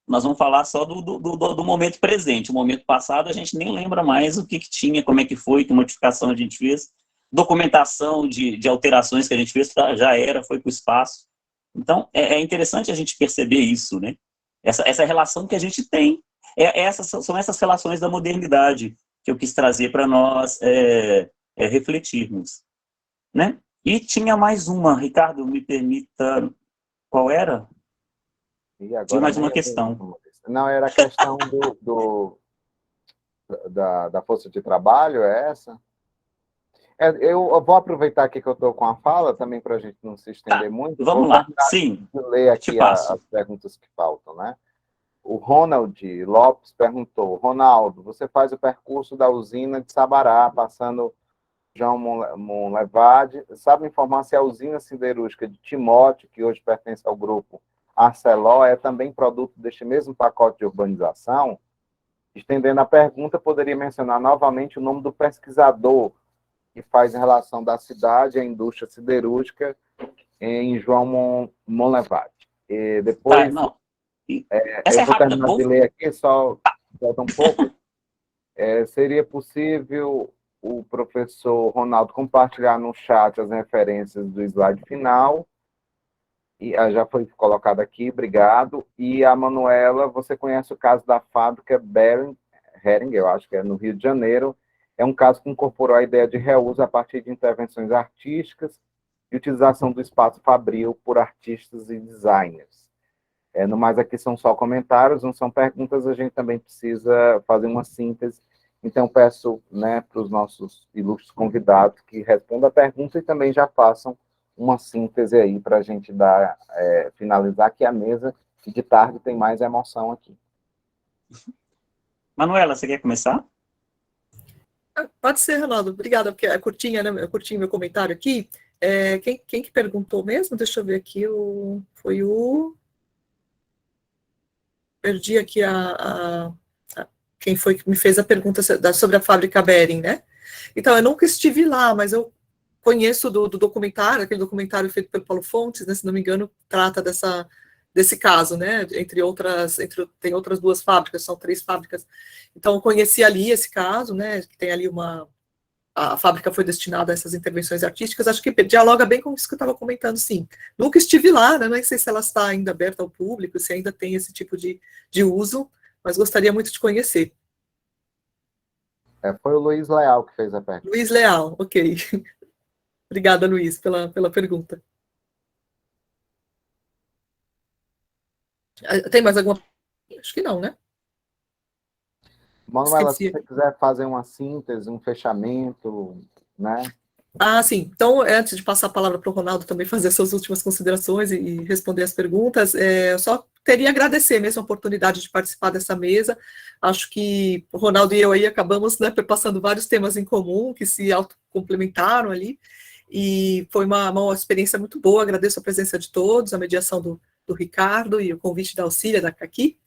Nós vamos falar só do momento presente. O momento passado a gente nem lembra mais o que tinha, como é que foi, que modificação a gente fez. documentação de alterações que a gente fez foi para o espaço. Então, é interessante a gente perceber isso, né? Essa relação que a gente tem. São essas relações da modernidade que eu quis trazer para nós refletirmos, né? E tinha mais uma, Ricardo, me permita, qual era? E agora tinha mais uma questão. Não, era a questão da força de trabalho, é essa? Eu vou aproveitar aqui que eu estou com a fala, também para a gente não se estender muito. Vamos lá, sim. Vou ler aqui as perguntas que faltam, né? O Ronald Lopes perguntou: Ronaldo, você faz o percurso da usina de Sabará, passando João Monlevade, sabe informar se a usina siderúrgica de Timóteo, que hoje pertence ao grupo Arcelor, é também produto deste mesmo pacote de urbanização? Estendendo a pergunta, poderia mencionar novamente o nome do pesquisador que faz em relação da cidade à indústria siderúrgica em João Monlevade. E depois, eu vou terminar de ler aqui, só falta um pouco. Seria possível o professor Ronaldo compartilhar no chat as referências do slide final? E já foi colocado aqui, obrigado. E a Manuela, você conhece o caso da fábrica Hering, eu acho que é no Rio de Janeiro. É um caso que incorporou a ideia de reuso a partir de intervenções artísticas e utilização do espaço fabril por artistas e designers. No mais, aqui são só comentários, não são perguntas, a gente também precisa fazer uma síntese. Então, peço, né, para os nossos ilustres convidados que respondam a pergunta e também já façam uma síntese aí para a gente finalizar aqui a mesa, que de tarde tem mais emoção aqui. Manuela, você quer começar? Pode ser, Ronaldo. Obrigada, porque é curtinha, né? É curtinho meu comentário aqui. Quem que perguntou mesmo? Deixa eu ver aqui. Foi o... Perdi aqui quem foi que me fez a pergunta sobre a fábrica Bering, né? Então, eu nunca estive lá, mas eu conheço do documentário, aquele documentário feito pelo Paulo Fontes, né, se não me engano, trata desse caso, né? Tem outras duas fábricas, são 3 fábricas. Então, eu conheci ali esse caso, né? Que tem ali a fábrica foi destinada a essas intervenções artísticas, acho que dialoga bem com isso que eu estava comentando, sim. Nunca estive lá, né? Não sei se ela está ainda aberta ao público, se ainda tem esse tipo de uso, mas gostaria muito de conhecer. Foi o Luiz Leal que fez a pergunta. Luiz Leal, ok. Obrigada, Luiz, pela pergunta. Tem mais alguma? Acho que não, né? Manuela, se você quiser fazer uma síntese, um fechamento, né? Sim. Então, antes de passar a palavra para o Ronaldo também fazer suas últimas considerações e responder as perguntas, eu só teria a agradecer mesmo a oportunidade de participar dessa mesa. Acho que o Ronaldo e eu aí acabamos, né, passando vários temas em comum que se autocomplementaram ali, e foi uma experiência muito boa. Agradeço a presença de todos, a mediação do Ricardo e o convite da Auxília, da Caqui,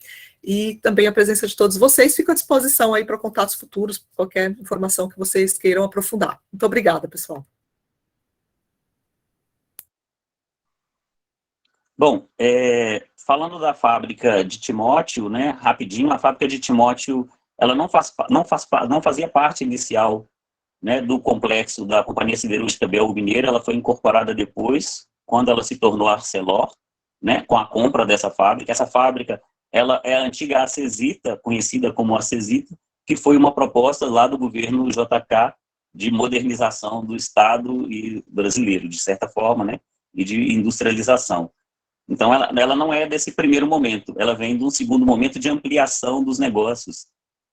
e também a presença de todos vocês. Fico à disposição aí para contatos futuros, qualquer informação que vocês queiram aprofundar. Muito obrigada, pessoal. Bom, falando da fábrica de Timóteo, né, rapidinho, a fábrica de Timóteo, ela não fazia parte inicial, né, do complexo da Companhia Siderúrgica Bel Mineira. Ela foi incorporada depois, quando ela se tornou Arcelor, né, com a compra dessa fábrica. Essa fábrica, ela é a antiga Acesita, conhecida como Acesita, que foi uma proposta lá do governo JK de modernização do Estado e brasileiro, de certa forma, né, e de industrialização. Então, ela não é desse primeiro momento, ela vem de um segundo momento de ampliação dos negócios,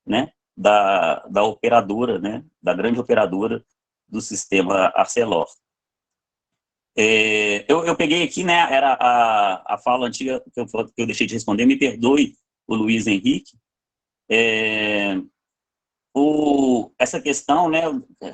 né, da operadora, né, da grande operadora do sistema Arcelor. Eu peguei aqui, né, era a fala antiga que eu deixei de responder, me perdoe, o Luiz Henrique, essa questão, né,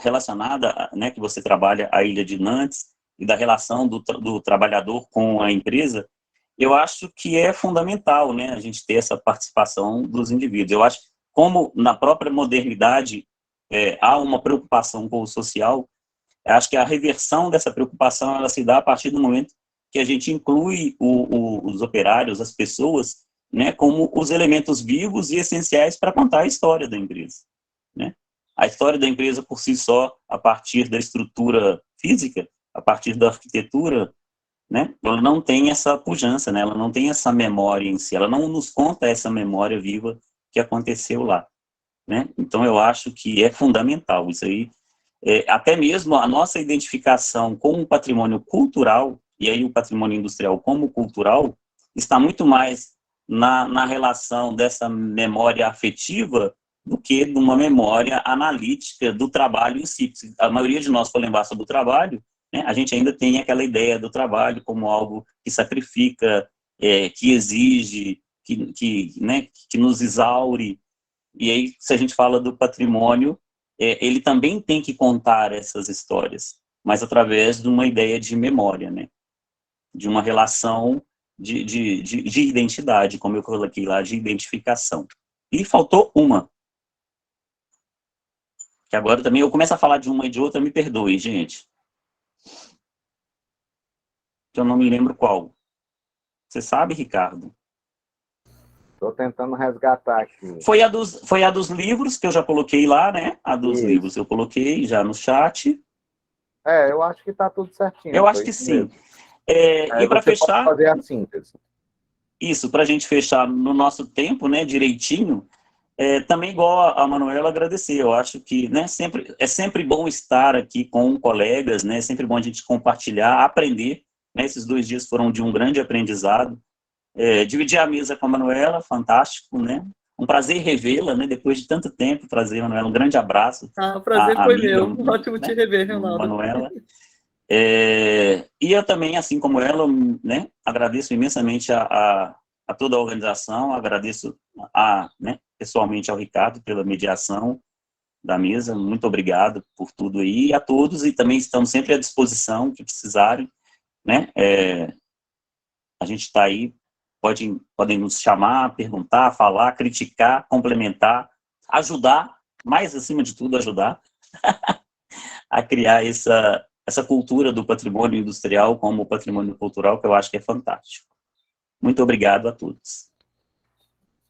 relacionada, né, que você trabalha a Ilha de Nantes e da relação do trabalhador com a empresa, eu acho que é fundamental, né, a gente ter essa participação dos indivíduos. Eu acho que, como na própria modernidade há uma preocupação com o social, eu acho que a reversão dessa preocupação ela se dá a partir do momento que a gente inclui os operários, as pessoas, né, como os elementos vivos e essenciais para contar a história da empresa, né? A história da empresa por si só, a partir da estrutura física, a partir da arquitetura, né, ela não tem essa pujança, né, ela não tem essa memória em si, ela não nos conta essa memória viva que aconteceu lá, né? Então eu acho que é fundamental isso aí, até mesmo a nossa identificação com o patrimônio cultural, e aí o patrimônio industrial como cultural, está muito mais na relação dessa memória afetiva do que de uma memória analítica do trabalho em si. Se a maioria de nós for lembrar sobre o trabalho, né, a gente ainda tem aquela ideia do trabalho como algo que sacrifica, que exige, né, que nos exaure. E aí, se a gente fala do patrimônio, ele também tem que contar essas histórias, mas através de uma ideia de memória, né? De uma relação de identidade, como eu coloquei lá, de identificação. E faltou uma, que agora também eu começo a falar de uma e de outra, me perdoe, gente. Que eu não me lembro qual. Você sabe, Ricardo? Estou tentando resgatar aqui. Foi a dos livros, que eu já coloquei lá, né? A dos Isso. livros eu coloquei já no chat. Eu acho que está tudo certinho. Eu acho que sim. Mesmo. E para fechar... Pode fazer a síntese. Isso, para a gente fechar no nosso tempo, né, direitinho, também igual a Manuela, agradecer. Eu acho que, né, é sempre bom estar aqui com colegas, né, é sempre bom a gente compartilhar, aprender, né, esses 2 dias foram de um grande aprendizado. Dividir a mesa com a Manuela, fantástico, né, um prazer revê-la, né, depois de tanto tempo, prazer, Manuela, um grande abraço. O prazer foi amiga, meu, ótimo te rever, Ronaldo. Manuela. E eu também, assim como ela, né, agradeço imensamente a toda a organização, agradeço né, pessoalmente ao Ricardo pela mediação da mesa, muito obrigado por tudo aí, e a todos, e também estamos sempre à disposição, que precisarem, né, a gente está aí, podem nos chamar, perguntar, falar, criticar, complementar, ajudar, mais acima de tudo, ajudar a criar essa cultura do patrimônio industrial como patrimônio cultural, que eu acho que é fantástico. Muito obrigado a todos.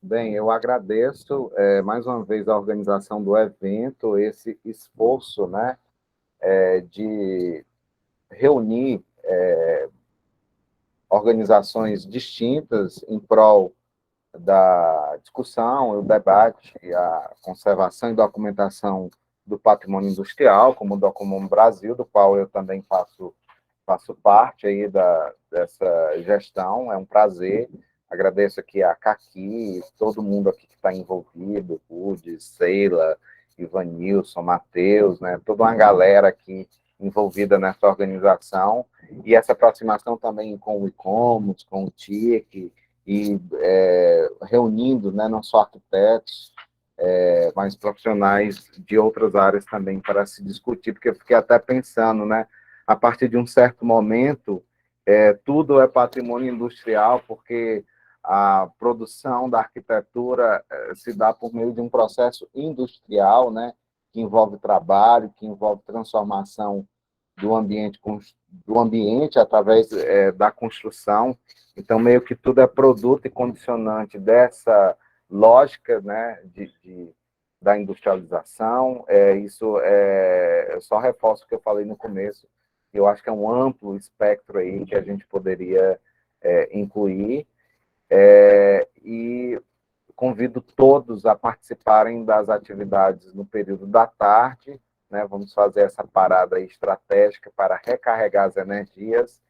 Bem, eu agradeço mais uma vez a organização do evento, esse esforço, né, de reunir organizações distintas em prol da discussão, o debate, a conservação e documentação do patrimônio industrial, como o Documum Brasil, do qual eu também faço parte aí dessa gestão. É um prazer. Agradeço aqui a Caqui, todo mundo aqui que está envolvido, Rude, Seila, Ivanilson, Matheus, né, toda uma galera aqui envolvida nessa organização, e essa aproximação também com o ICOMOS, com o TIC, e reunindo, né, não só arquitetos, mas profissionais de outras áreas também para se discutir, porque eu fiquei até pensando, né, a partir de um certo momento, tudo é patrimônio industrial, porque a produção da arquitetura se dá por meio de um processo industrial, né, que envolve trabalho, que envolve transformação do ambiente através da construção. Então, meio que tudo é produto e condicionante dessa lógica, né, da industrialização. Eu só reforço o que eu falei no começo. Eu acho que é um amplo espectro aí que a gente poderia incluir. E convido todos a participarem das atividades no período da tarde, né? Vamos fazer essa parada estratégica para recarregar as energias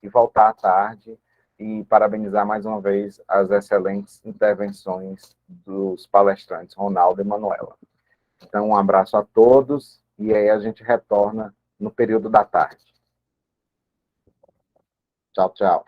e voltar à tarde, e parabenizar mais uma vez as excelentes intervenções dos palestrantes, Ronaldo e Manuela. Então, um abraço a todos, e aí a gente retorna no período da tarde. Tchau, tchau.